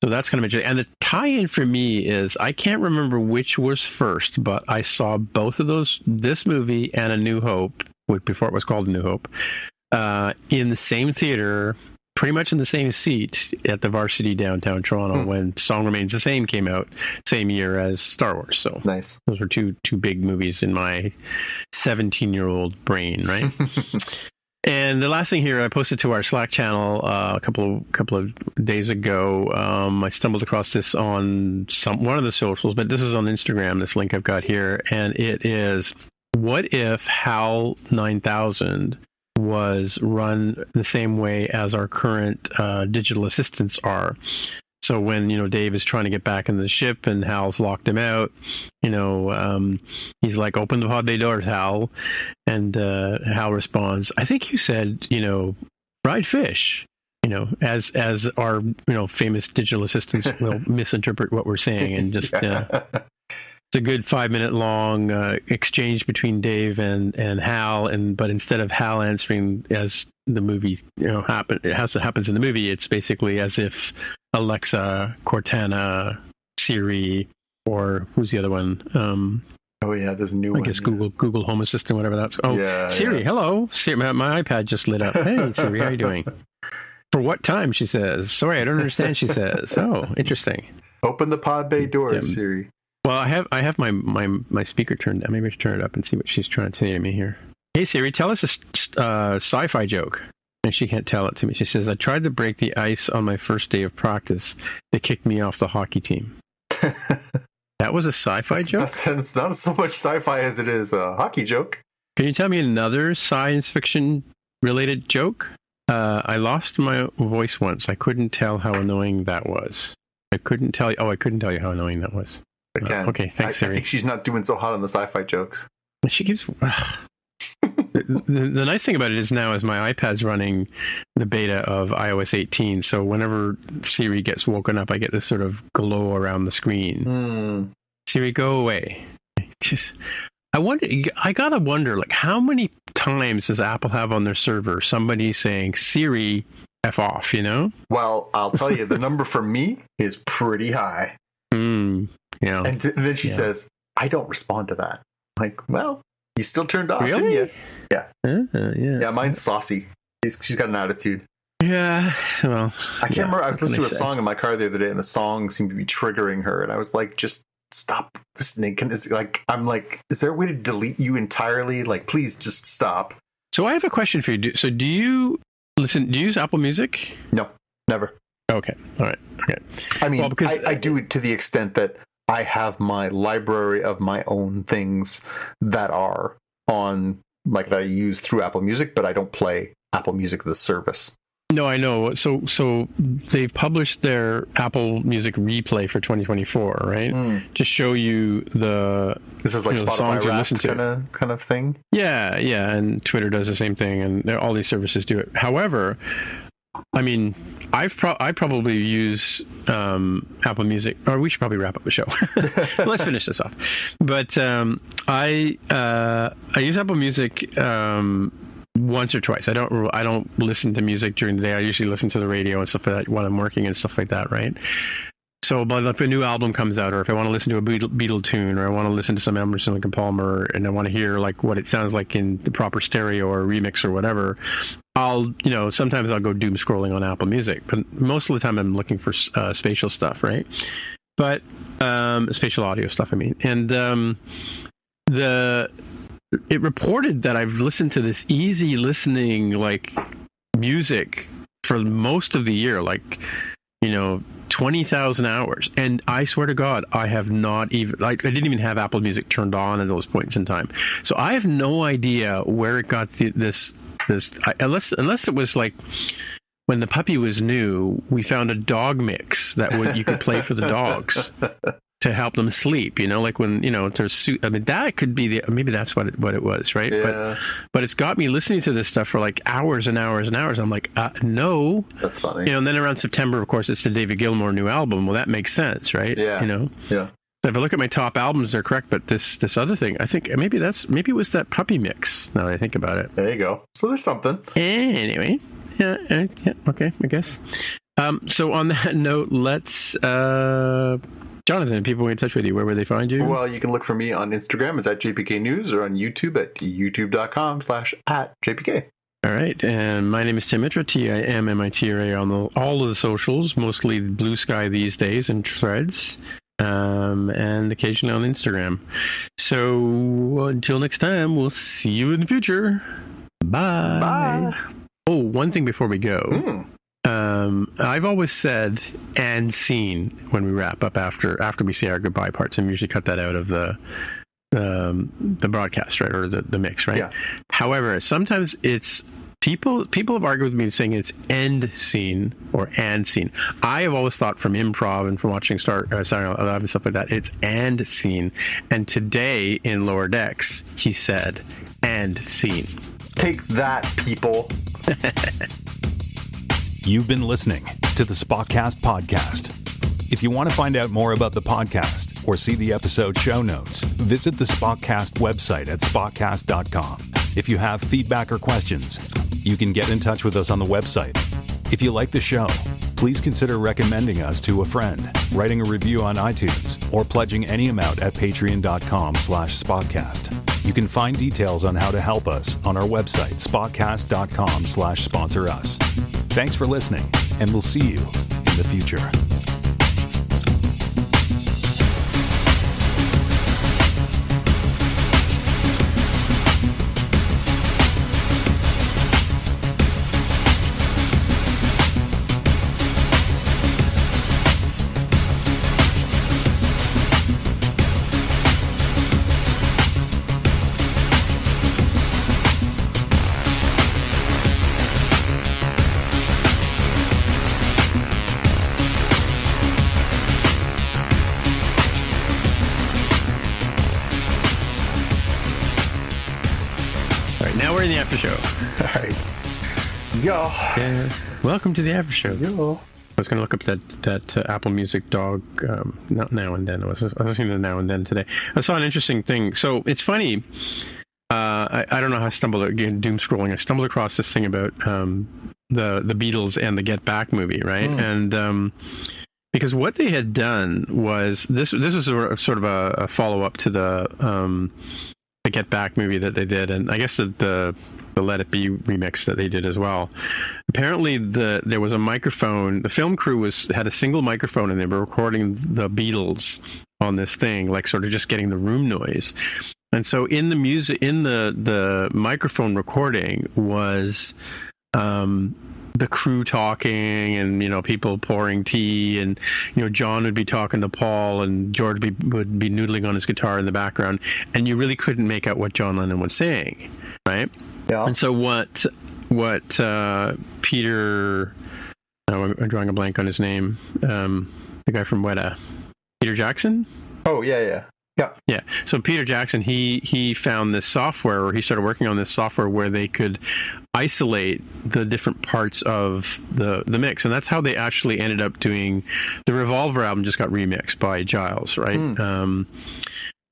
So that's kind of interesting. And the tie-in for me is, I can't remember which was first, but I saw both of those, this movie and A New Hope, before it was called A New Hope, in the same theater, pretty much in the same seat at the Varsity downtown Toronto when Song Remains the Same came out, same year as Star Wars. So nice. Those were two big movies in my 17-year-old brain, right? And the last thing here, I posted to our Slack channel a couple of days ago. I stumbled across this on one of the socials, but this is on Instagram, this link I've got here, and it is, what if HAL 9000 was run the same way as our current digital assistants are? So when, Dave is trying to get back in the ship and Hal's locked him out, he's like, open the pod bay doors, Hal. And Hal responds, I think you said, fried fish, as our, famous digital assistants will misinterpret what we're saying and just... It's a good 5-minute long exchange between Dave and Hal, but instead of Hal answering as the movie happens in the movie, it's basically as if Alexa, Cortana, Siri, or who's the other one? There's a new one. I guess Google Home Assistant, whatever that's. Siri, hello. Siri, my iPad just lit up. Hey, Siri, how you doing? For what time? She says. Sorry, I don't understand. She says. Oh, interesting. Open the pod bay doors, Siri. Well, I have my speaker turned down. Maybe I should turn it up and see what she's trying to say to me here. Hey Siri, tell us a sci-fi joke. And she can't tell it to me. She says, I tried to break the ice on my first day of practice. They kicked me off the hockey team. That was a sci-fi joke? It's not so much sci-fi as it is a hockey joke. Can you tell me another science fiction related joke? I lost my voice once. I couldn't tell how annoying that was. I couldn't tell you how annoying that was. Okay, thanks, Siri. I think she's not doing so hot on the sci-fi jokes. She gives... the nice thing about it is now is my iPad's running the beta of iOS 18, so whenever Siri gets woken up, I get this sort of glow around the screen. Siri, go away. I gotta wonder, like, how many times does Apple have on their server somebody saying, Siri, F off, Well, I'll tell you, the number for me is pretty high. Yeah. And then she says, I don't respond to that. I'm like, well, you still turned off, really? didn't you? Yeah. Yeah, mine's saucy. She's got an attitude. Yeah, well. I can't remember. I was listening to a song in my car the other day, and the song seemed to be triggering her, and I was like, just stop listening. Is there a way to delete you entirely? Like, please just stop. So I have a question for you. So do you use Apple Music? No, never. Okay. All right. Okay. I mean, I do it to the extent that I have my library of my own things that are on, like, that I use through Apple Music, but I don't play Apple Music, the service. No, I know. So they've published their Apple Music replay for 2024, right? To show you This is like Spotify Wrapped kind of thing. Yeah, and Twitter does the same thing, and all these services do it. However, I mean, I probably use Apple Music, or we should probably wrap up the show. Let's finish this off. But I use Apple Music once or twice. I don't listen to music during the day. I usually listen to the radio and stuff like that when I'm working and stuff like that, right? So, but if a new album comes out, or if I want to listen to a Beatle tune, or I want to listen to some Emerson, Lake and Palmer, and I want to hear like what it sounds like in the proper stereo or remix or whatever, sometimes I'll go doom scrolling on Apple Music, but most of the time I'm looking for spatial stuff, right? But spatial audio stuff, I mean, and it reported that I've listened to this easy listening like music for most of the year, like 20,000 hours, and I swear to God, I have not even I didn't even have Apple Music turned on at those points in time, so I have no idea where it got this unless it was like when the puppy was new, we found a dog mix that you could play for the dogs to help them sleep, like when there's that could be maybe that's what it was, right? Yeah. But it's got me listening to this stuff for like hours and hours and hours. I'm like, no, that's funny. And then around September, of course, it's the David Gilmour new album. Well, that makes sense, right? Yeah. Yeah. So if I look at my top albums, they're correct, but this other thing, I think maybe it was that puppy mix. Now that I think about it, there you go. So there's something. Anyway, yeah, okay, I guess. So on that note, let's. Jonathan, people get in touch with you. Where would they find you? Well, you can look for me on Instagram as @JPK News, or on YouTube at youtube.com/@JPK. All right. And my name is Tim Mitra, TIMMITRA on all of the socials, mostly Blue Sky these days and Threads, and occasionally on Instagram. So until next time, we'll see you in the future. Bye. Bye. Oh, one thing before we go. I've always said and seen when we wrap up after we say our goodbye parts, and we usually cut that out of the broadcast, right, or the mix, right? Yeah. However, sometimes it's people have argued with me saying it's end scene or and scene. I have always thought from improv and from watching Saturday Night Live and stuff like that, it's and scene. And today in Lower Decks, he said and scene. Take that, people. You've been listening to the Spotcast podcast. If you want to find out more about the podcast or see the episode show notes, visit the Spotcast website at spotcast.com. If you have feedback or questions, you can get in touch with us on the website. If you like the show, please consider recommending us to a friend, writing a review on iTunes, or pledging any amount at patreon.com/spotcast. You can find details on how to help us on our website, spotcast.com/sponsor us. Thanks for listening, and we'll see you in the future. In the after show. All right. Yo. Yeah. Welcome to the after show. Yo. I was going to look up that Apple Music dog now and then. I was listening to Now and Then today. I saw an interesting thing. So it's funny. I don't know how I stumbled again doom scrolling. I stumbled across this thing about the Beatles and the Get Back movie, right? And because what they had done was this was sort of a follow up to the Get Back movie that they did, and I guess the Let It Be remix that they did as well. Apparently, there was a microphone. The film crew had a single microphone, and they were recording the Beatles on this thing, like sort of just getting the room noise. And so in the music, in the microphone recording was the crew talking, and people pouring tea, and John would be talking to Paul, and George would be noodling on his guitar in the background, and you really couldn't make out what John Lennon was saying, right? Yeah. And so what what Peter, I'm drawing a blank on his name, the guy from Weta, Peter Jackson? Oh, yeah. Yeah. So Peter Jackson, he found this software, or he started working on this software where they could isolate the different parts of the mix. And that's how they actually ended up doing the Revolver album. Just got remixed by Giles, right?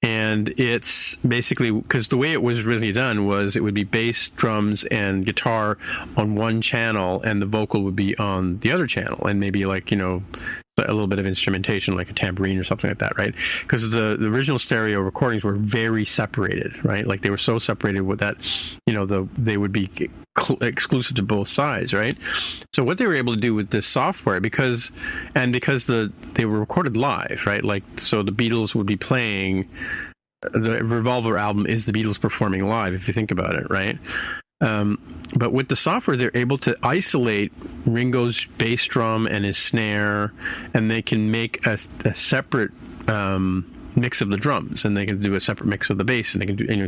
And it's basically, because the way it was really done was it would be bass, drums, and guitar on one channel, and the vocal would be on the other channel, and maybe like, you know, a little bit of instrumentation like a tambourine or something like that, right? Because the original stereo recordings were very separated, right? Like they were so separated with that, you know, they would be exclusive to both sides, right? So what they were able to do with this software, because they were recorded live, right? Like, so the Beatles would be playing, the Revolver album is the Beatles performing live, if you think about it, right? But with the software, they're able to isolate Ringo's bass drum and his snare, and they can make a separate mix of the drums, and they can do a separate mix of the bass, and they can do,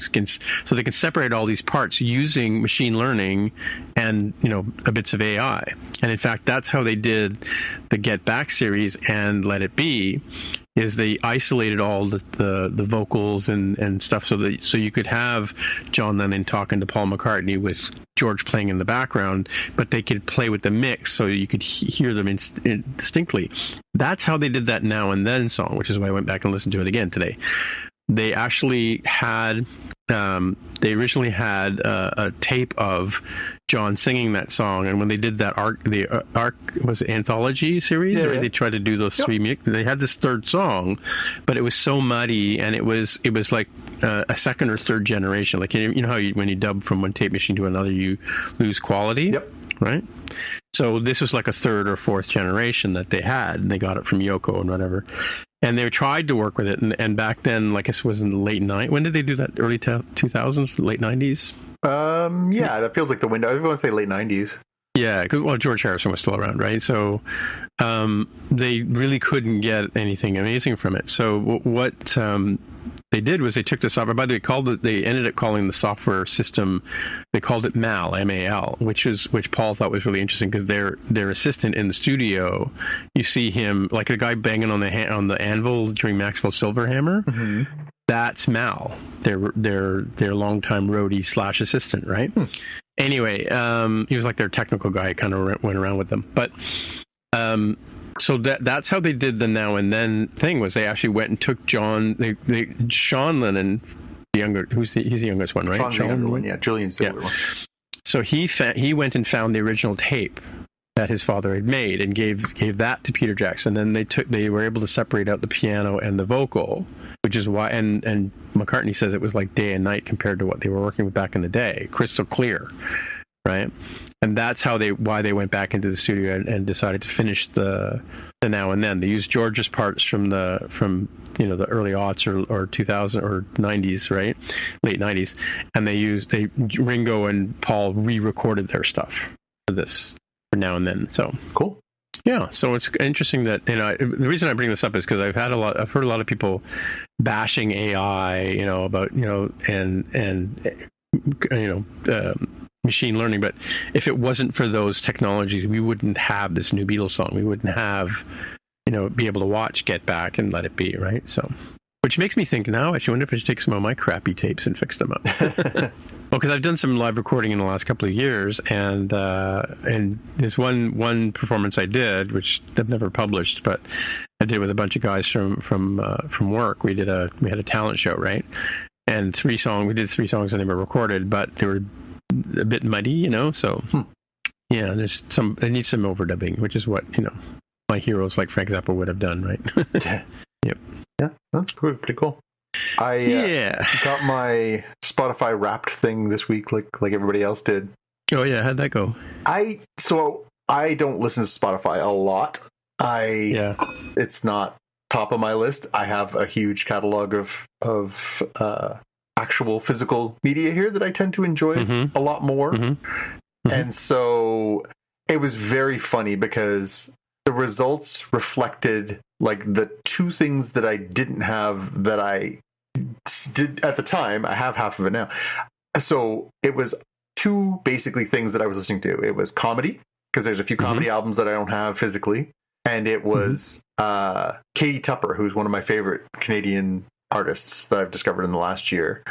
so they can separate all these parts using machine learning and, you know, bits of AI. And in fact, that's how they did the Get Back series and Let It Be. Is they isolated all the vocals and stuff so you could have John Lennon talking to Paul McCartney with George playing in the background, but they could play with the mix so you could hear them distinctly. That's how they did that Now and Then song, which is why I went back and listened to it again today. They actually had, they originally had a tape of John singing that song, and when they did that was it Anthology series, right? They tried to do those three. They had this third song, but it was so muddy, and it was like a second or third generation. Like, you know how when you dub from one tape machine to another, you lose quality. Yep. Right. So this was like a third or fourth generation that they had, and they got it from Yoko and whatever. And they tried to work with it, and back then, like, it was in the late 90s. When did they do that? Early 2000s, late 90s? Yeah, that feels like the window. I want to say late 90s. Yeah, because George Harrison was still around, right? So they really couldn't get anything amazing from it. So what they did was they took the software. By the way, they ended up calling the software system. They called it MAL, M-A-L, which Paul thought was really interesting because their assistant in the studio, you see him like a guy banging on the anvil during Maxwell Silverhammer. Mm-hmm. That's Mal, their longtime roadie / assistant, right? Anyway, he was like their technical guy. Kind of went around with them, but so that's how they did the Now and Then thing. Was they actually went and took Sean Lennon, the younger, he's the youngest one, right? Sean's the younger one, yeah. Julian's the older one. So he went and found the original tape that his father had made and gave that to Peter Jackson. Then they were able to separate out the piano and the vocal, which is why, and McCartney says it was like day and night compared to what they were working with back in the day, crystal clear, right? And that's why they went back into the studio and decided to finish the Now and Then. They used George's parts from the early aughts or 2000 or 90s, right? Late 90s, and Ringo and Paul re-recorded their stuff for this. Now and Then. So cool. Yeah, so it's interesting that, the reason I bring this up is because I've heard a lot of people bashing AI, about machine learning. But if it wasn't for those technologies, we wouldn't have this new Beatles song. We wouldn't have be able to watch Get Back and Let It Be, right? So, which makes me think now, actually, I wonder if I should take some of my crappy tapes and fix them up. Well, because I've done some live recording in the last couple of years, and there's one performance I did, which I've never published, but I did with a bunch of guys from work. We had a talent show, right? And we did 3 songs and they were recorded, but they were a bit muddy, So yeah, I need some overdubbing, which is what my heroes like Frank Zappa would have done, right? Yep. Yeah, that's pretty cool. I got my Spotify Wrapped thing this week, like everybody else did. Oh yeah, how'd that go? I don't listen to Spotify a lot. It's not top of my list. I have a huge catalog of actual physical media here that I tend to enjoy a lot more. Mm-hmm. And so it was very funny because the results reflected like the 2 things that I didn't have that I did at the time. I have half of it now. So it was two basically things that I was listening to. It was comedy, because there's a few comedy albums that I don't have physically. And it was Katie Tupper, who's one of my favorite Canadian artists that I've discovered in the last year.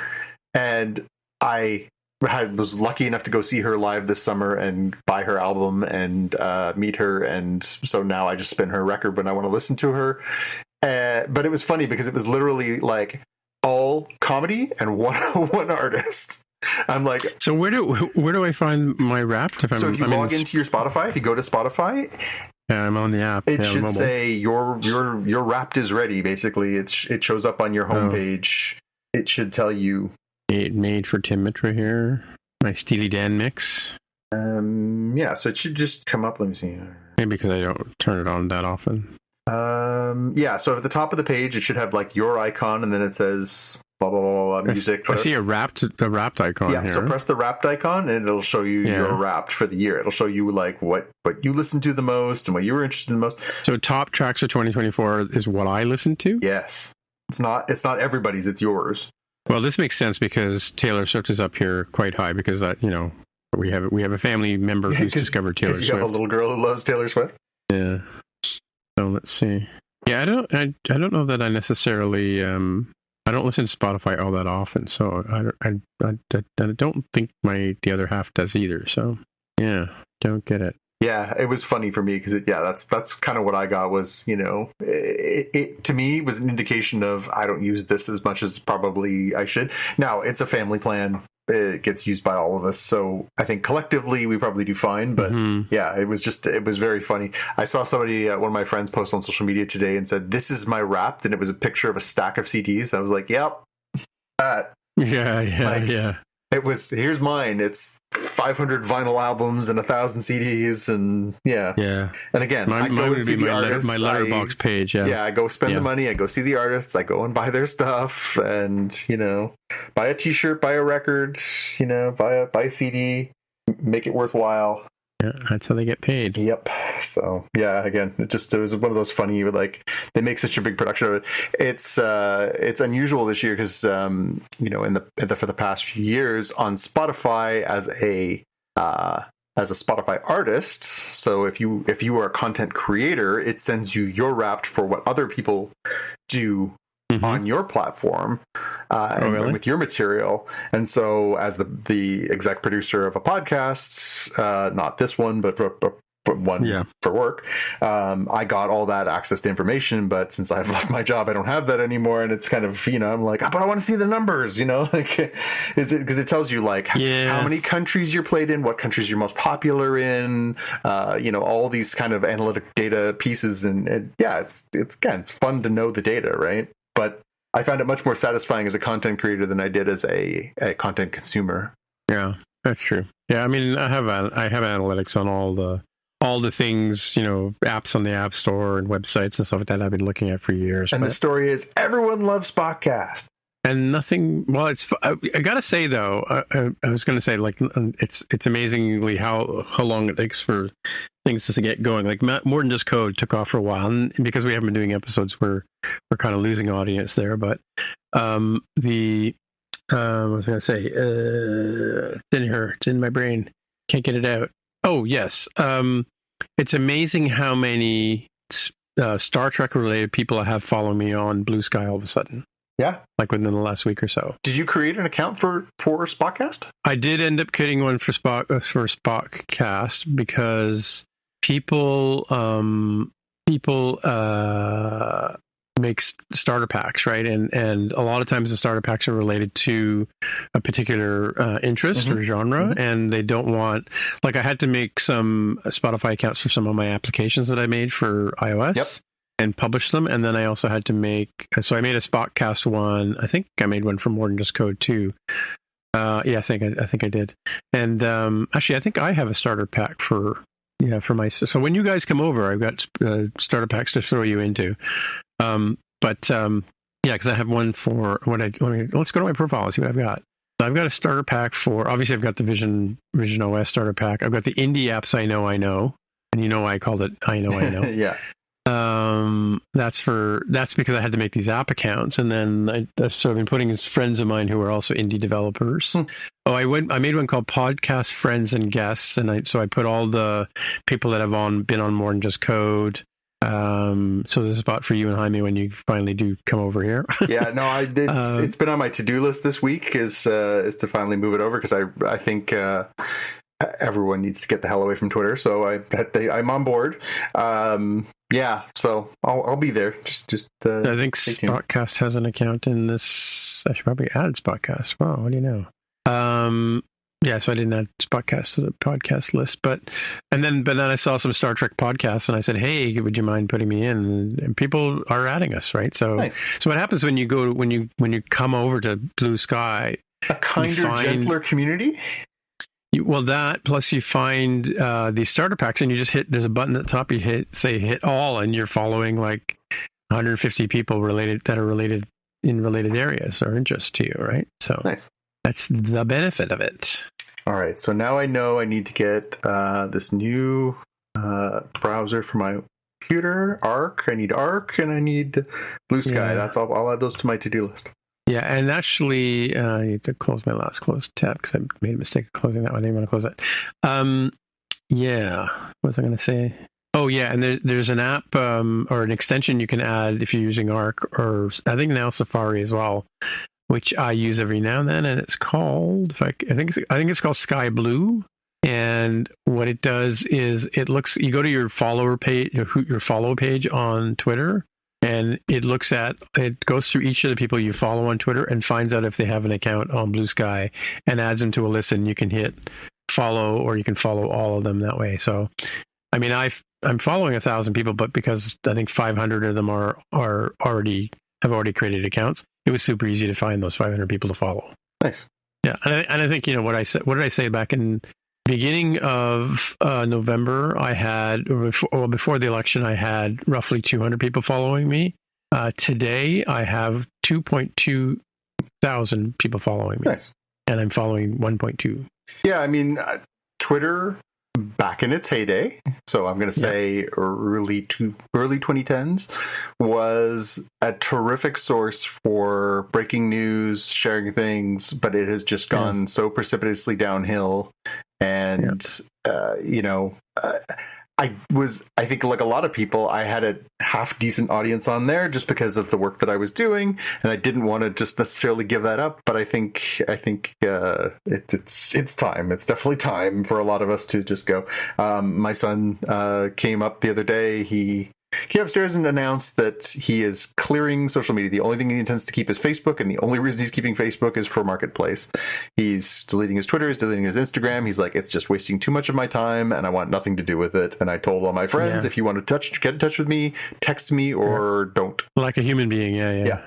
And I was lucky enough to go see her live this summer and buy her album and meet her. And so now I just spin her record when I want to listen to her. But it was funny because it was literally like all comedy and one artist. I'm like, so where do I find my Wrapped? If you log into your Spotify, if you go to Spotify, yeah, I'm on the app. It should say your Wrapped is ready. Basically, it shows up on your homepage. It should tell you. Made for Tim Mitra here. My Steely Dan mix. Yeah, so it should just come up. Let me see. Maybe because I don't turn it on that often. Yeah, so at the top of the page, it should have like your icon, and then it says blah blah blah, blah music. I see a wrapped icon. Yeah, here. so press the Wrapped icon, and it'll show you your Wrapped for the year. It'll show you like what you listened to the most and what you were interested in the most. So top tracks of 2024 is what I listened to. Yes, it's not everybody's. It's yours. Well, this makes sense because Taylor Swift is up here quite high because we have a family member who's discovered Taylor Swift. You have a little girl who loves Taylor Swift. Yeah. So let's see. Yeah, I don't know that I necessarily I don't listen to Spotify all that often, so I don't think the other half does either. So yeah, don't get it. Yeah, it was funny for me because that's kind of what I got was, it to me was an indication of I don't use this as much as probably I should. Now, it's a family plan. It gets used by all of us. So I think collectively we probably do fine. But yeah, it was very funny. I saw somebody, one of my friends post on social media today and said, "This is my Wrapped." And it was a picture of a stack of CDs. I was like, yep, that. Yeah. It was, here's mine. It's 500 vinyl albums and 1,000 CDs, and yeah. And again, I go and see the artists. My letterbox page. Yeah, I go spend the money. I go see the artists. I go and buy their stuff, and buy a T-shirt, buy a record, buy a CD, make it worthwhile. Yeah, that's how they get paid. Yep. So yeah, again, it was one of those funny, like they make such a big production of it. It's unusual this year because for the past few years on Spotify as a Spotify artist. So if you are a content creator, it sends you your Wrapped for what other people do on your platform and with your material. And so as the exec producer of a podcast, not this one, but one for work, I got all that access to information. But since I've left my job, I don't have that anymore. And it's kind of, I'm like, but I want to see the numbers, like, is it because it tells you like how many countries you're played in, what countries you're most popular in, all these kind of analytic data pieces. And it's fun to know the data, right? But I found it much more satisfying as a content creator than I did as a content consumer. Yeah, that's true. Yeah, I mean, I have analytics on all the things, apps on the App Store and websites and stuff like that I've been looking at for years. And the story is everyone loves Spotcast. And nothing. Well, I gotta say though, I was gonna say like it's amazingly how long it takes for things to get going. Like More Than Just Code took off for a while, and because we haven't been doing episodes, we're kind of losing audience there. But what was I gonna say? It's in here. It's in my brain. Can't get it out. Oh yes. It's amazing how many Star Trek related people I have following me on Blue Sky all of a sudden. Yeah. Like within the last week or so. Did you create an account for Spotcast? I did end up creating one for Spotcast because people make starter packs, right? And a lot of times the starter packs are related to a particular interest or genre, and they don't want, like I had to make some Spotify accounts for some of my applications that I made for iOS. Yep. And publish them, and then I also had to make. So I made a Spotcast one. I think I made one for More Than Just Code too. I think I did. And actually, I think I have a starter pack for my. So when you guys come over, I've got starter packs to throw you into. Because I have one for let's go to my profile and see what I've got. So I've got a starter pack for. Obviously, I've got the Vision OS starter pack. I've got the indie apps I know, and you know why I called it I know. Yeah. That's because I had to make these app accounts, and then so I've been putting as friends of mine who are also indie developers. I made one called Podcast Friends and Guests, and I put all the people that have been on More Than Just Code. So this is spot for you and Jaime when you finally do come over here. Yeah, no, it's been on my to-do list this week is to finally move it over, because I think everyone needs to get the hell away from Twitter. So I'm on board. Yeah, so I'll be there. Just I think Spotcast has an account in this. I should probably add Spotcast. Wow, what do you know? Yeah, so I didn't add Spotcast to the podcast list, but then I saw some Star Trek podcasts, and I said, "Hey, would you mind putting me in?" And people are adding us, right? So, nice. So what happens when you come over to Blue Sky? A kinder, gentler community. That plus you find these starter packs, and you just there's a button at the top. You hit all, and you're following like 150 people that are related in related areas or interest to you, right? So nice. That's the benefit of it. All right, so now I know I need to get this new browser for my computer, Arc. I need Arc, and I need Blue Sky. Yeah. That's all. I'll add those to my to-do list. Yeah, and actually, I need to close my last closed tab because I made a mistake of closing that one. I didn't want to close it. Yeah, what was I going to say? Oh, yeah, and there's an app or an extension you can add if you're using Arc, or I think now Safari as well, which I use every now and then, and it's called, I think it's called Sky Blue. And what it does is you go to your follow page on Twitter, and it goes through each of the people you follow on Twitter and finds out if they have an account on Blue Sky and adds them to a list, and you can hit follow, or you can follow all of them that way. So, I mean, I'm following 1,000 people, but because I think 500 of them have already created accounts, it was super easy to find those 500 people to follow. Nice. Yeah, and I think what did I say back in beginning of November? I had before the election, I had roughly 200 people following me. Today, I have 2.2 thousand people following me. Nice. And I'm following 1.2. Yeah, I mean, Twitter back in its heyday, so I'm going to say early 2010s, was a terrific source for breaking news, sharing things, but it has just gone so precipitously downhill. And, I think like a lot of people, I had a half decent audience on there just because of the work that I was doing, and I didn't want to just necessarily give that up. But I think it's time. It's definitely time for a lot of us to just go. My son came up the other day. He came upstairs and announced that he is clearing social media. The only thing he intends to keep is Facebook, and the only reason he's keeping Facebook is for Marketplace. He's deleting his Twitter, he's deleting his Instagram. He's like, it's just wasting too much of my time, and I want nothing to do with it. And I told all my friends, if you want to get in touch with me, text me or don't. Like a human being, yeah.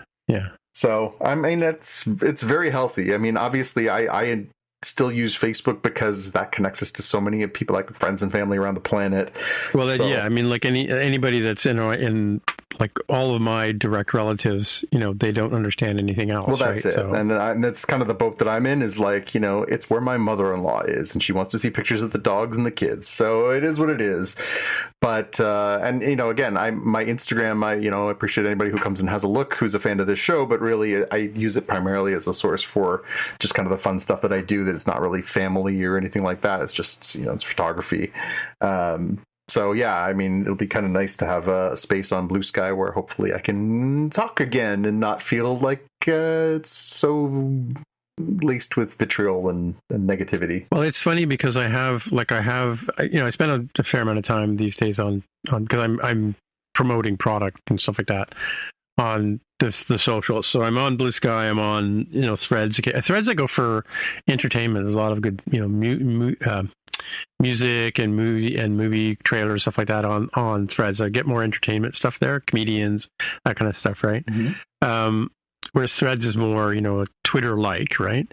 So, I mean, it's very healthy. I mean, obviously, I still use Facebook because that connects us to so many people, like friends and family around the planet. Well, I mean, like anybody that's in like all of my direct relatives, they don't understand anything else. Well, that's right? it. So, and that's kind of the boat that I'm in, is like, it's where my mother-in-law is, and she wants to see pictures of the dogs and the kids. So it is what it is. But, again, my Instagram, I appreciate anybody who comes and has a look, who's a fan of this show, but really I use it primarily as a source for just kind of the fun stuff that I do that is not really family or anything like that. It's just, it's photography. So, yeah, I mean, it'll be kind of nice to have a space on Blue Sky where hopefully I can talk again and not feel like it's so laced with vitriol and negativity. Well, it's funny because I spend a fair amount of time these days on because I'm promoting product and stuff like that on the socials. So I'm on Blue Sky, I'm on Threads. Threads I go for entertainment. There's a lot of good music and movie trailers, stuff like that on Threads. I get more entertainment stuff there, comedians, that kind of stuff, right? Mm-hmm. Whereas Threads is more, Twitter-like, right?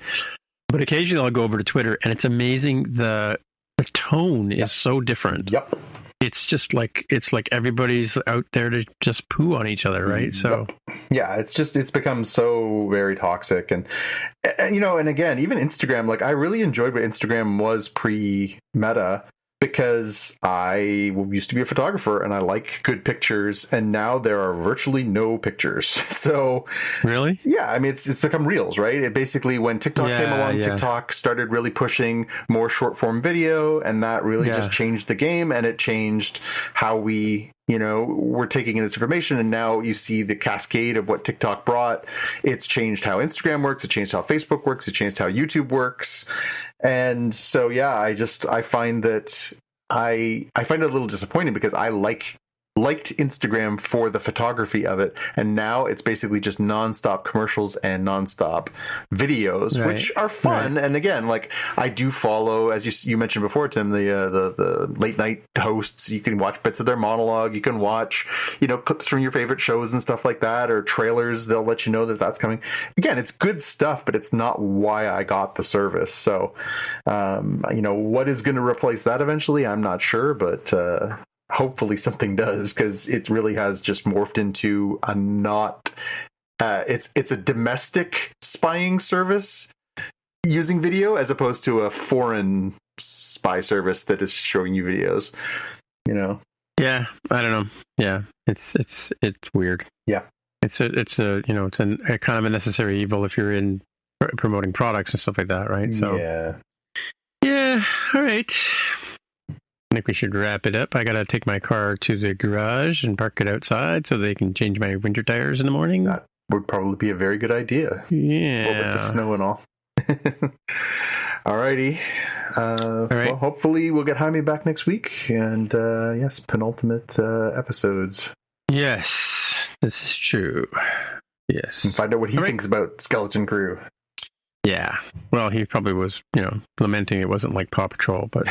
But occasionally I'll go over to Twitter, and it's amazing the tone is so different. Yep. It's just like everybody's out there to just poo on each other, right? So yeah, it's become so very toxic, and and again, even Instagram, like I really enjoyed what Instagram was pre-Meta, because I used to be a photographer and I like good pictures, and now there are virtually no pictures. So really, yeah, I mean, it's become Reels, right? It basically, when TikTok came along, TikTok started really pushing more short form video, and that really just changed the game, and it changed how we're taking in this information. And now you see the cascade of what TikTok brought. It's changed how Instagram works. It changed how Facebook works. It changed how YouTube works. And so, yeah, I find that I find it a little disappointing, because I liked Instagram for the photography of it, and now it's basically just nonstop commercials and nonstop videos, which are fun. And again, like, I do follow, as you mentioned before, Tim, the late night hosts. You can watch bits of their monologue. You can watch clips from your favorite shows and stuff like that, or trailers. They'll let you know that that's coming. Again, it's good stuff, but it's not why I got the service. So what is going to replace that eventually, I'm not sure, but hopefully something does, because it really has just morphed into it's a domestic spying service using video, as opposed to a foreign spy service that is showing you videos. Yeah, I don't know. Yeah, it's weird. Yeah, it's a kind of a necessary evil if you're in promoting products and stuff like that, right? So yeah. All right. I think we should wrap it up. I gotta take my car to the garage and park it outside so they can change my winter tires in the morning. That would probably be a very good idea. Yeah, with the snow and all. Alrighty. All right. Well, hopefully we'll get Jaime back next week, and yes, penultimate episodes. Yes, this is true. Yes, and find out what he thinks about Skeleton Crew. Yeah. Well, he probably was, lamenting it wasn't like Paw Patrol, but.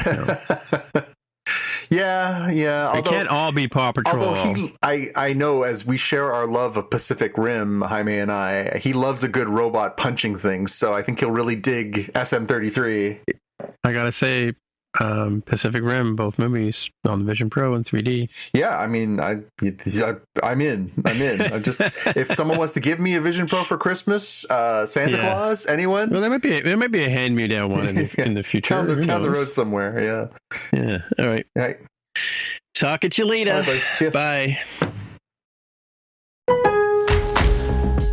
Yeah. They can't all be Paw Patrol. Although I know, as we share our love of Pacific Rim, Jaime and I, he loves a good robot punching things, so I think he'll really dig SM33. I gotta say, Pacific Rim, both movies on the Vision Pro and 3D. Yeah, I mean, I'm in. I'm just, if someone wants to give me a Vision Pro for Christmas, Santa Claus, anyone? Well, there might be a hand-me-down one in the future. down the road somewhere. Yeah. Yeah. All right. Talk at you later. Bye.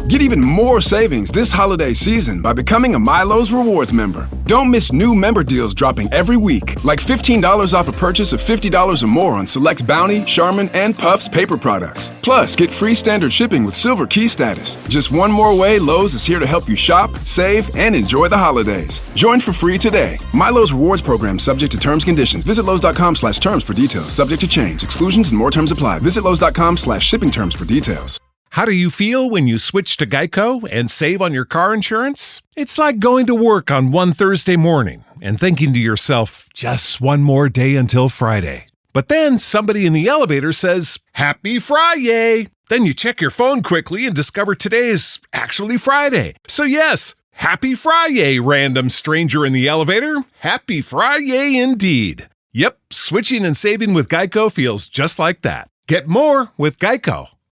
Get even more savings this holiday season by becoming a Milo's Rewards member. Don't miss new member deals dropping every week, like $15 off a purchase of $50 or more on select Bounty, Charmin, and Puffs paper products. Plus, get free standard shipping with Silver Key status. Just one more way Lowe's is here to help you shop, save, and enjoy the holidays. Join for free today. Milo's Rewards program subject to terms and conditions. Visit Lowe's.com/terms for details. Subject to change. Exclusions and more terms apply. Visit Lowe's.com/shipping terms for details. How do you feel when you switch to Geico and save on your car insurance? It's like going to work on one Thursday morning and thinking to yourself, just one more day until Friday. But then somebody in the elevator says, Happy Friday! Then you check your phone quickly and discover today is actually Friday. So yes, Happy Friday, random stranger in the elevator. Happy Friday indeed. Yep, switching and saving with Geico feels just like that. Get more with Geico.